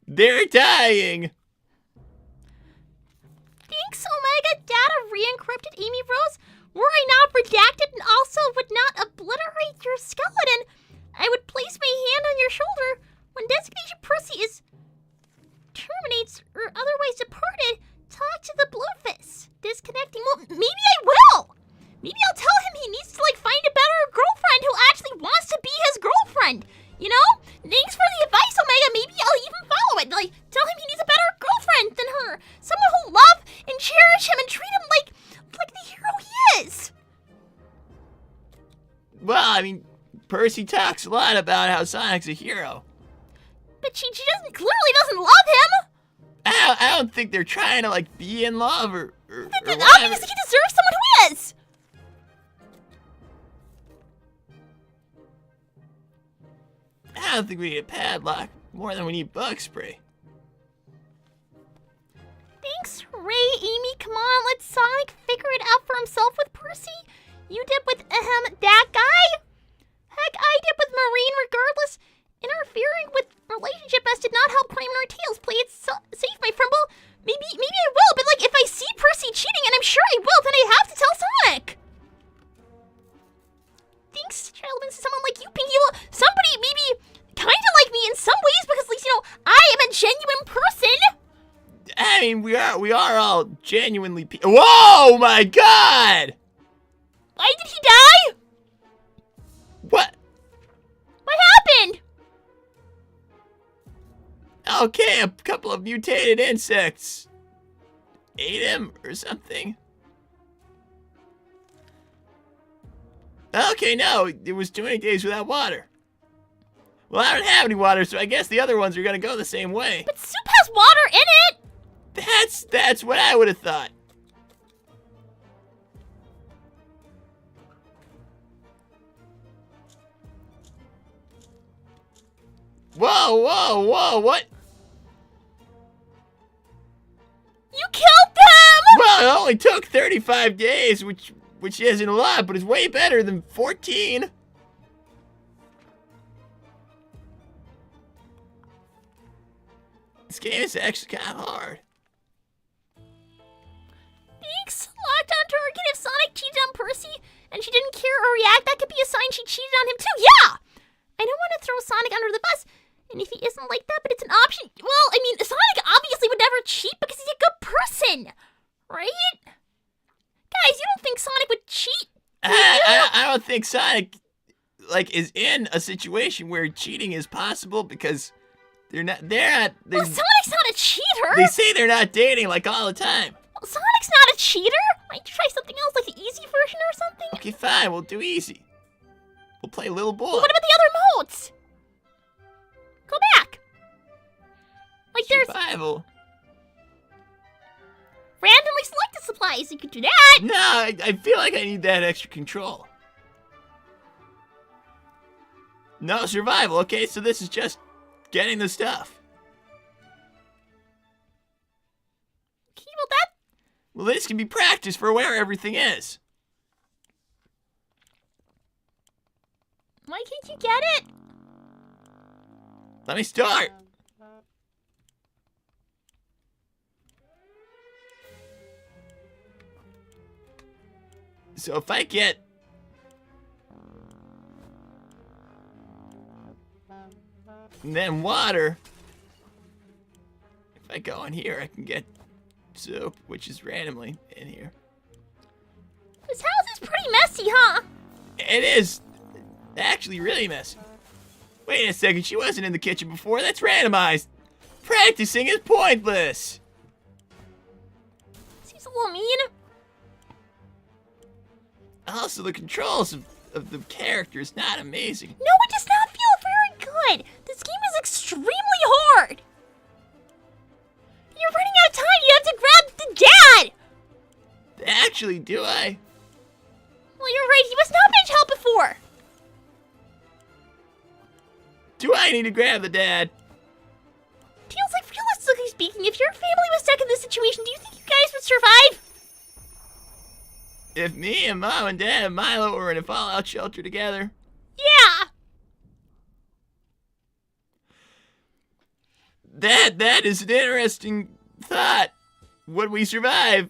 They're dying. Thanks, Omega. Data re-encrypted Amy Rose. Were I not redacted and also would not obliterate your skeleton, I would place my hand on your shoulder when designation Percy is terminates or otherwise departed. Talk to the Bluefist. Disconnecting. Well, maybe I will. Maybe I'll tell him he needs to find a better girlfriend who actually wants to be his girlfriend. You know? Thanks for the advice, Omega. Maybe I'll even follow it. Tell him he needs a better girlfriend than her. Someone who'll love and cherish him and treat him like the hero he is. Well, I mean, Percy talks a lot about how Sonic's a hero. But she clearly doesn't love him. I don't think they're trying to be in love or whatever. Obviously he deserves someone who is. I don't think we need a padlock more than we need bug spray. Thanks, Ray, Amy. Come on, let Sonic figure it out for himself with Percy. You did with that guy. Heck, I did with Marine. Regardless, interfering with relationship best did not help claiming our tails. Play it safe, my Frimble. Maybe I will. But if I see Percy cheating, and I'm sure I will, then I have to tell Sonic. Thanks, Childman. Someone like you, Pinky. Well, somebody maybe kind of like me in some ways because at least I am a genuine person. I mean, we are all genuinely Whoa, my God! Why did he die? What? What happened? Okay, a couple of mutated insects ate him or something. Okay, no, it was 20 days without water. Well, I don't have any water, so I guess the other ones are gonna go the same way. But soup has water in it! That's what I would have thought. Whoa, what? You killed them! Well, it only took 35 days, which isn't a lot, but it's way better than 14. This game is actually kind of hard. Thanks. Locked on target. If Sonic cheated on Percy and she didn't care or react, that could be a sign she cheated on him too. Yeah! I don't want to throw Sonic under the bus, and if he isn't like that, but it's an option. Well, I mean, Sonic obviously would never cheat because he's a good person, right? Guys, you don't think Sonic would cheat? I don't think Sonic is in a situation where cheating is possible because they're not. Well, Sonic's not a cheater. They say they're not dating all the time. Well, Sonic's not a cheater. Might you try something else, like the easy version or something? Okay, fine. We'll do easy. We'll play Little Boy. Well, what about the other modes? Go back. There's Survival. randomly selected supplies. You could do that. No, I feel like I need that extra control. No, survival. Okay, so this is just getting the stuff. Okay, Well, this can be practice for where everything is. why can't you get it? Let me start. So if I get then water, if I go in here, I can get soup, which is randomly in here. This house is pretty messy, huh? It is actually really messy. Wait a second, she wasn't in the kitchen before. That's randomized. Practicing is pointless. Seems a little mean. Also, the controls of the character is not amazing. No, it does not feel very good. This game is extremely hard. You're running out of time. You have to grab the dad. Actually, do I? Well, you're right. He was not bench help before. Do I need to grab the dad? Feels like, realistically speaking, if your family was stuck in this situation, do you think you guys would survive? If me and Mom and Dad and Milo were in a fallout shelter together. Yeah. That is an interesting thought. Would we survive?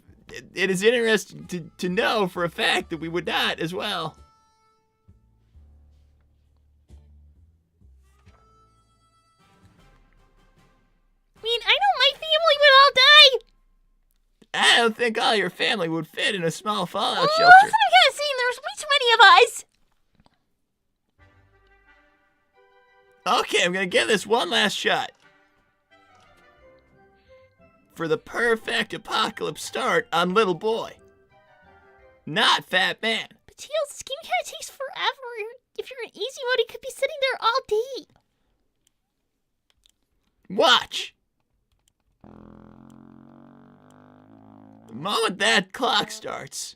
It is interesting to know for a fact that we would not as well. I mean, I know my family would all die. I don't think all your family would fit in a small fallout Well, shelter. that's what I'm kind of saying. There's way too many of us. Okay, I'm gonna give this one last shot. For the perfect apocalypse start on Little Boy. Not Fat Man. But Tails, this game kind of takes forever. If you're in easy mode, you could be sitting there all day. Watch. The moment that clock starts.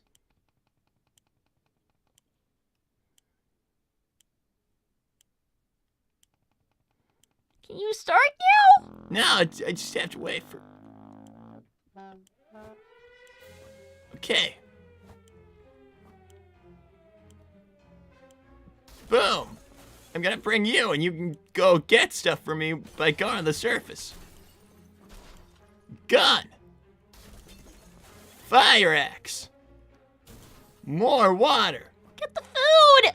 Can you start now? No, I just have to wait for... Okay. Boom. I'm gonna bring you, and you can go get stuff for me by going on the surface. Gun. Fire axe. More water. Get the food.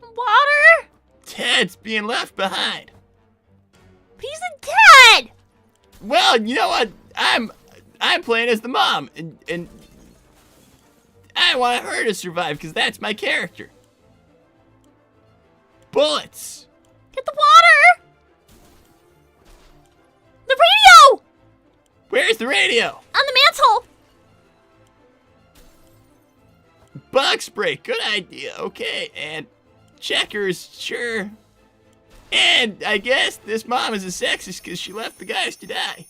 Water. Ted's being left behind. But he's a dad. Well, you know what? I'm playing as the mom, and I want her to survive because that's my character. Bullets. Get the water. The radio. Where's the radio? On the mantle. Bug spray. Good idea. Okay, and checkers. Sure. And I guess this mom is a sexist because she left the guys to die.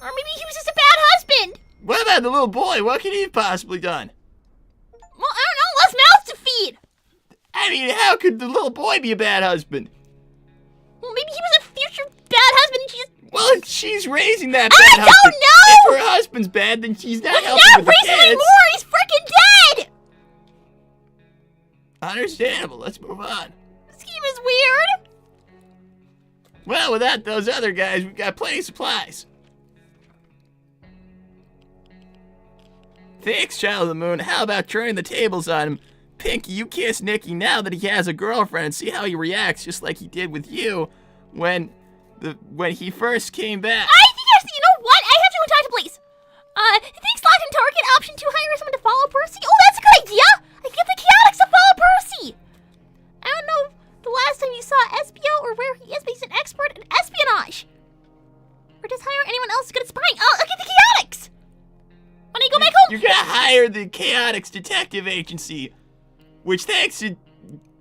Or maybe he was just a bad husband. What about the little boy? What could he have possibly done? Well, I don't know. Less mouths to feed. I mean, how could the little boy be a bad husband? Well, maybe he was a future bad husband and she just... Well, she's raising that I bad husband. don't know! If her husband's bad, then she's not He's helping not with the raising kids. anymore! He's freaking dead! Understandable. Let's move on. This game is weird. Well, without those other guys, we've got plenty of supplies. Thanks, Child of the Moon. How about turning the tables on him? Pinky, you kiss Nicky now that he has a girlfriend and see how he reacts, just like he did with you when he first came back. I think you know what? I have to go talk to police. Thanks, lock and target option 2, hire someone to follow Percy. Oh, that's a good idea. I get the chaotics to follow Percy. I don't know the last time you saw Espio or where he is, but he's an expert in espionage. Or just hire anyone else good at spying. Oh, look at the chaotics. When I go back home. You're gonna hire the Chaotix Detective Agency, which thanks to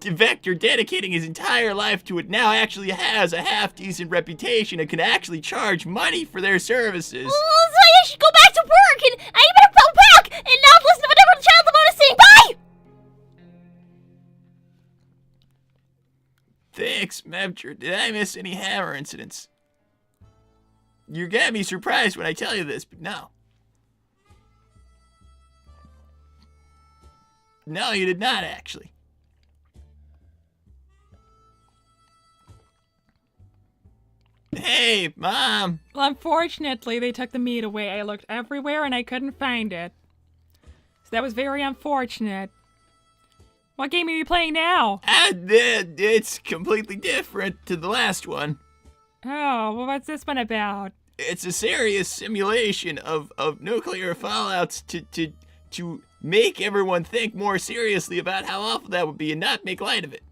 Vector dedicating his entire life to it now actually has a half-decent reputation and can actually charge money for their services. Well, so I should go back to work, and I better go back and not listen to whatever the Child of the Moon is saying. Bye! Thanks, Mevcher. Did I miss any hammer incidents? You're gonna be surprised when I tell you this, but no. No, you did not, actually. Hey, Mom. Well, unfortunately, they took the meat away. I looked everywhere and I couldn't find it. So that was very unfortunate. What game are you playing now? It's completely different to the last one. Oh, well, what's this one about? It's a serious simulation of nuclear fallouts to make everyone think more seriously about how awful that would be and not make light of it.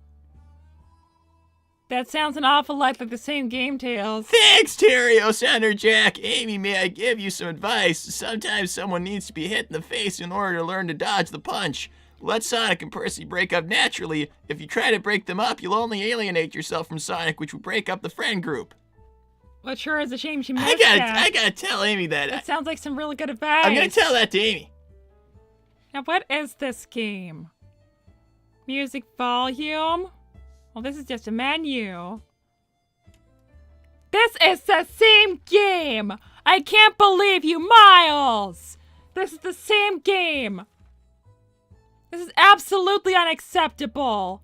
That sounds an awful lot like the same game, Tails. Thanks, Terrio, Senator Jack. Amy, may I give you some advice? Sometimes someone needs to be hit in the face in order to learn to dodge the punch. Let Sonic and Percy break up naturally. If you try to break them up, you'll only alienate yourself from Sonic, which would break up the friend group. Well, it sure is a shame she missed that. I gotta tell Amy that. That sounds like some really good advice. I'm gonna tell that to Amy. Now, what is this game? Music volume? Well, this is just a menu. This is the same game! I can't believe you, Miles! This is the same game! This is absolutely unacceptable!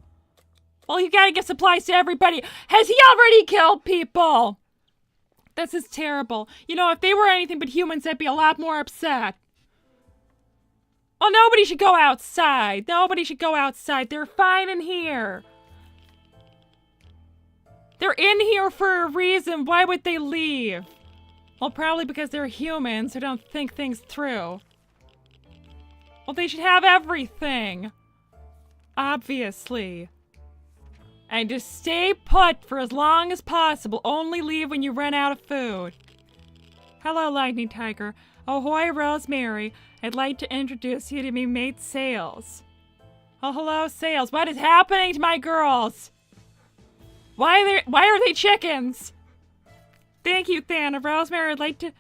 Well, you gotta give supplies to everybody. Has he already killed people? This is terrible. You know, if they were anything but humans, I'd be a lot more upset. Well, nobody should go outside. Nobody should go outside. They're fine in here. They're in here for a reason. Why would they leave? Well, probably because they're humans who don't think things through. Well, they should have everything. Obviously. And just stay put for as long as possible. Only leave when you run out of food. Hello, Lightning Tiger. Ahoy, Rosemary. I'd like to introduce you to me mate Sales. Oh, hello, Sales. What is happening to my girls? Why are they chickens? Thank you, Thana. Rosemary, I'd like to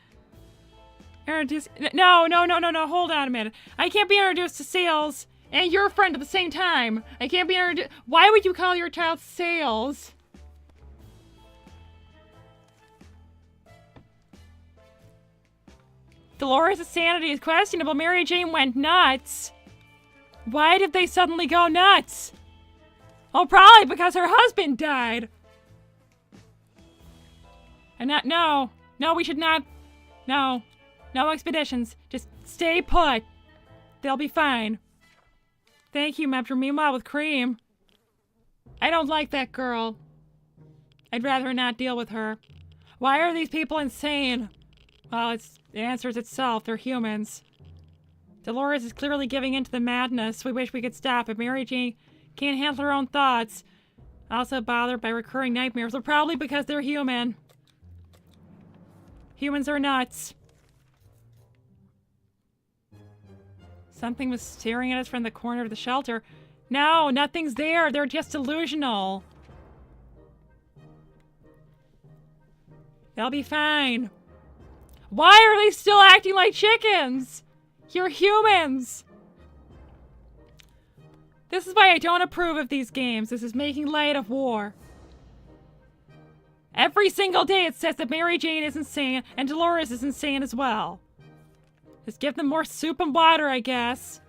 introduce... No. Hold on a minute. I can't be introduced to Sales and your friend at the same time. I can't be introduced... Why would you call your child Sales? Dolores' sanity is questionable. Mary Jane went nuts. Why did they suddenly go nuts? Oh, probably because her husband died. And no, we should not, no expeditions. Just stay put. They'll be fine. Thank you, Mepter. Meanwhile, with cream. I don't like that girl. I'd rather not deal with her. Why are these people insane? Well, it answers itself. They're humans. Dolores is clearly giving in to the madness. We wish we could stop it. Mary Jane can't handle her own thoughts. Also bothered by recurring nightmares. Well, probably because they're human. Humans are nuts. Something was staring at us from the corner of the shelter. No, nothing's there. They're just delusional. They'll be fine. Why are they still acting like chickens? You're humans. This is why I don't approve of these games. This is making light of war. Every single day it says that Mary Jane is insane and Dolores is insane as well. Just give them more soup and water, I guess.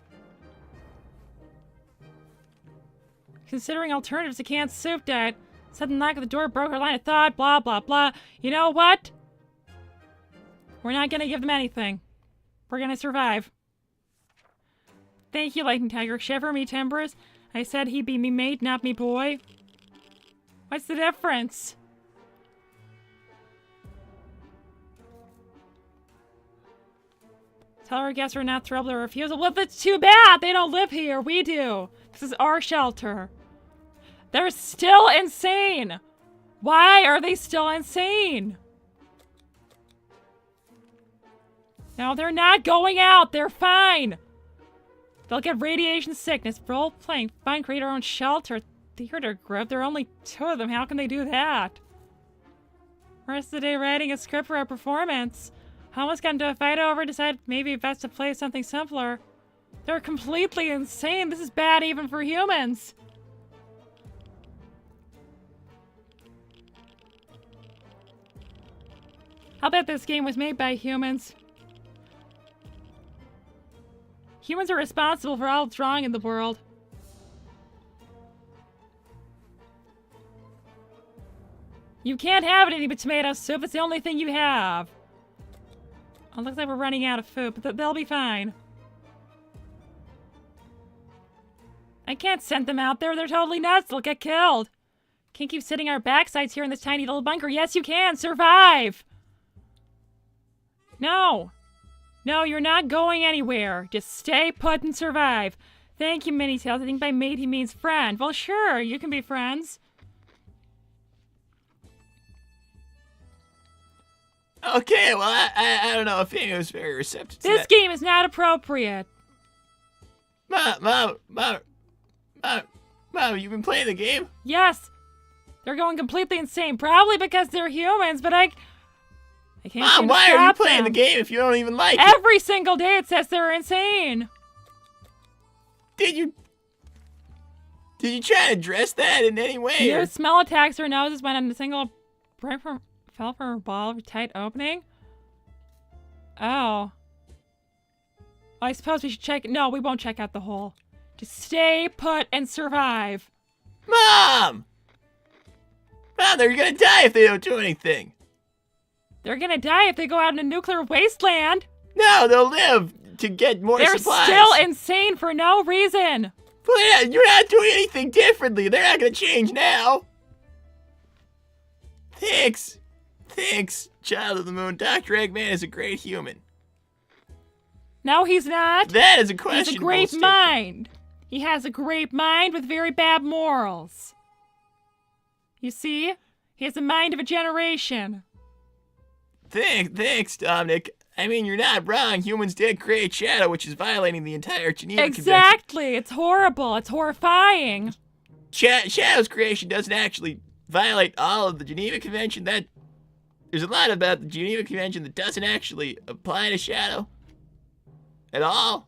Considering alternatives to canned soup diet. Sudden knock at the door broke her line of thought, blah, blah, blah. You know what? We're not gonna give them anything. We're gonna survive. Thank you, Lightning Tiger. Shiver me timbers. I said he be me mate, not me boy. What's the difference? Tell our guests we're not thrilled with their refusal. Well, that's too bad. They don't live here. We do. This is our shelter. They're still insane. Why are they still insane? No, they're not going out. They're fine. They'll get radiation sickness. Role-playing fun. Create our own shelter. Theater group. There are only 2 of them. How can they do that? Rest of the day writing a script for our performance. Almost got into a fight over. Decided maybe best to play something simpler. They're completely insane. This is bad even for humans. I'll bet this game was made by humans. Humans are responsible for all that's wrong in the world. You can't have any but tomato soup. It's the only thing you have. Oh, looks like we're running out of food, but they'll be fine. I can't send them out there. They're totally nuts. They'll get killed. Can't keep sitting our backsides here in this tiny little bunker. Yes, you can. Survive. No. No, you're not going anywhere. Just stay put and survive. Thank you, Mini Tails. I think by mate he means friend. Well, sure. You can be friends. Okay, well, I don't know if anyone's very receptive to This that. game is not appropriate. Mom, you've been playing the game? Yes. They're going completely insane. Probably because they're humans, but I can't Mom, seem to why are you stop playing them. the game if you don't even like it? Every single day it says they're insane. Did you try to address that in any way? New Or? smell attacks her noses when a single fell from a ball of tight opening. Oh. I suppose we should check. No, we won't check out the hole. Just stay put and survive. Mom, they're gonna die if they don't do anything. They're gonna die if they go out in a nuclear wasteland. No, they'll live to get more They're supplies. still insane for no reason. But yeah, you're not doing anything differently. They're not gonna change now. Thanks, Child of the Moon. Dr. Eggman is a great human. No, he's not. That is a question. He's a great mind. He has a great mind with very bad morals. You see? He has the mind of a generation. Thanks, Dominic. I mean, you're not wrong. Humans did create Shadow, which is violating the entire Geneva Convention. Exactly. It's horrible. It's horrifying. Shadow's creation doesn't actually violate all of the Geneva Convention. There's a lot about the Geneva Convention that doesn't actually apply to Shadow at all.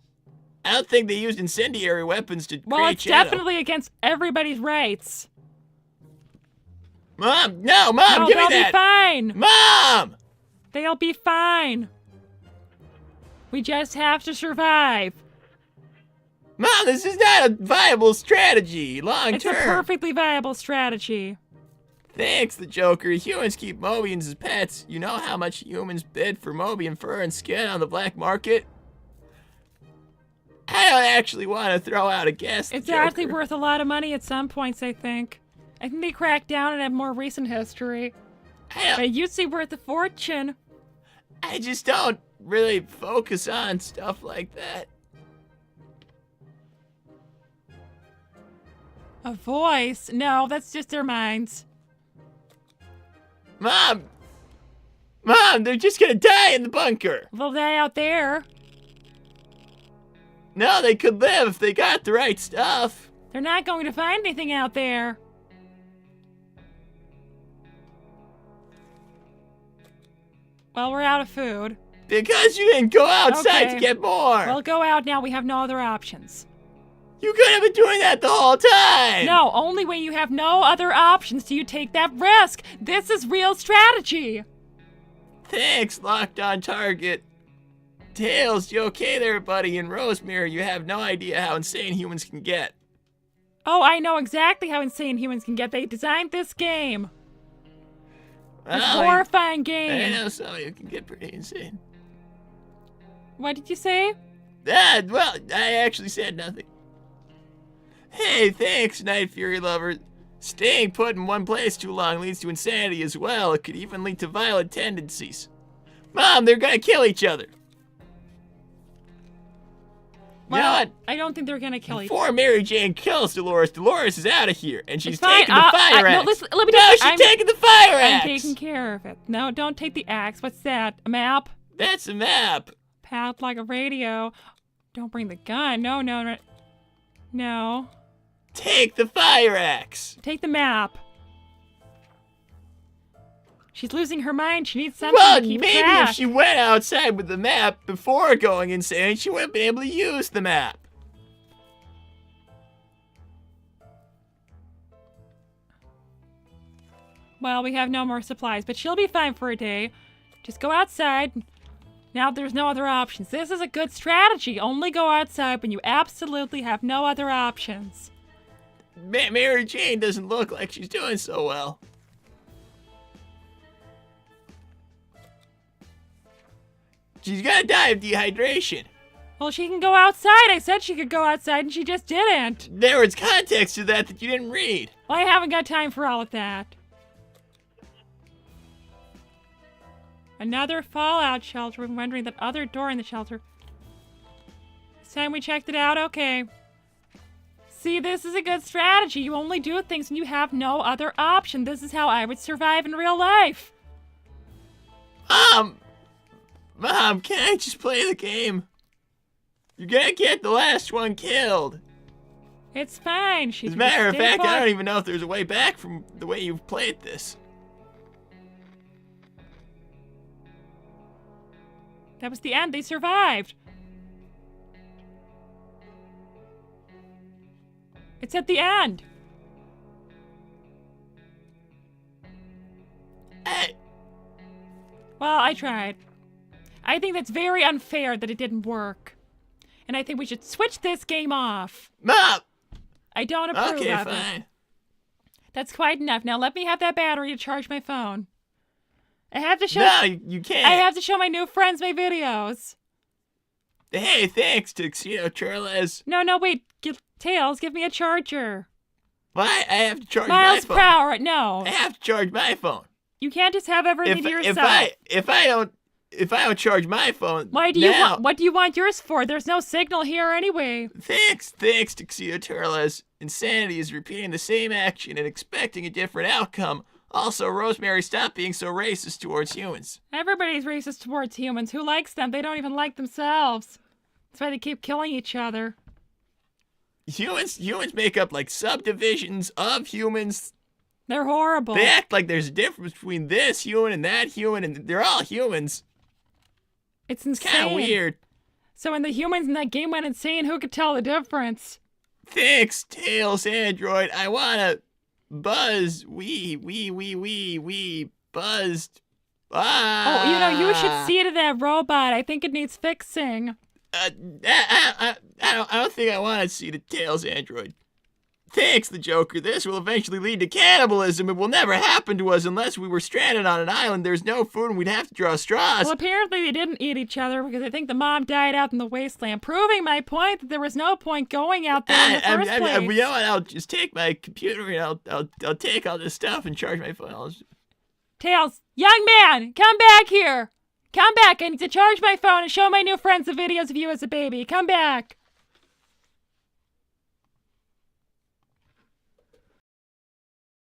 I don't think they used incendiary weapons to Well, create it's Shadow. definitely against everybody's rights. Mom, give No, me they'll that. be fine. Mom! They'll be fine. We just have to survive. Mom, this is not a viable strategy long It's term. a perfectly viable strategy. Thanks, the Joker. Humans keep Mobians as pets. You know how much humans bid for Mobian fur and skin on the black market? I don't actually want to throw out a guess. It's Joker. actually worth a lot of money at some points, I think. I think they cracked down and have more recent history. But it used to be worth a fortune. I just don't really focus on stuff like that. A voice? No, that's just their minds. Mom, they're just gonna die in the bunker. They'll die out there. No, they could live if they got the right stuff. They're not going to find anything out there. Well, we're out of food. Because you didn't go outside Okay. to get more. We'll go out now. We have no other options. You could have been doing that the whole time. No, only when you have no other options do you take that risk. This is real strategy. Thanks, locked on target. Tails, you okay there, buddy? And Rosemary, you have no idea how insane humans can get. Oh, I know exactly how insane humans can get. They designed this game. This Well, horrifying I game. know some of you can get pretty insane. What did you say? Well, I actually said nothing. Hey, thanks, Night Fury lover. Staying put in one place too long leads to insanity as well. It could even lead to violent tendencies. Mom, they're gonna kill each other. You know what? I don't think they're gonna kill each other. Before Mary Jane kills Dolores, Dolores is out of here, and she's It's fine. taking the fire no, axe. listen, let me No, just- she's taking the fire I'm axe. taking care of it. No, don't take the axe. What's that? A map? That's a map. Path like a radio. Don't bring the gun. No, no, no. No. Take the fire axe. Take the map. She's losing her mind. She needs something Well, to keep maybe track. if she went outside with the map before going insane, she would have been able to use the map. Well, we have no more supplies, but she'll be fine for a day. Just go outside. Now there's no other options. This is a good strategy. Only go outside when you absolutely have no other options. Mary Jane doesn't look like she's doing so well. She's gonna die of dehydration. Well, she can go outside. I said she could go outside, and she just didn't. There was context to that you didn't read. Well, I haven't got time for all of that. Another fallout shelter. I'm wondering that other door in the shelter. This time we checked it out. Okay. See, this is a good strategy. You only do things when you have no other option. This is how I would survive in real life. Mom, can I just play the game? You're gonna get the last one killed. It's fine. As a matter of fact, I don't even know if there's a way back from the way you've played this. That was the end. They survived. It's at the end. Hey, Well, I tried. I think that's very unfair that it didn't work. And I think we should switch this game off. Mom! I don't approve Okay, of it. fine. That's quite enough. Now let me have that battery to charge my phone. I have to show. No, you can't. I have to show my new friends my videos. Hey, thanks, Tuxedo Charles. No, wait. Tails, give me a charger. Why? I have to charge Miles my per phone. hour. No. I have to charge my phone. You can't just have everything to yourself. If I don't charge my phone, Why do you want? What do you want yours for? There's no signal here anyway. Thanks, Tuxedo Charles. Insanity is repeating the same action and expecting a different outcome. Also, Rosemary, stop being so racist towards humans. Everybody's racist towards humans. Who likes them? They don't even like themselves. That's why they keep killing each other. Humans make up like subdivisions of humans. They're horrible. They act like there's a difference between this human and that human, and they're all humans. It's It's insane. kind of weird. So when the humans in that game went insane, who could tell the difference? Thanks, Tails Android. I wanna buzz. We buzzed. Ah. Oh, you should see to that robot. I think it needs fixing. I don't think I want to see the Tails Android. Thanks, the Joker. This will eventually lead to cannibalism. It will never happen to us unless we were stranded on an island. There's no food and we'd have to draw straws. Well, apparently they didn't eat each other because I think the mom died out in the wasteland, proving my point that there was no point going out there in the first place. You know what? I'll just take my computer and I'll take all this stuff and charge my phone. Tails, young man, come back here. Come back. I need to charge my phone and show my new friends the videos of you as a baby. Come back.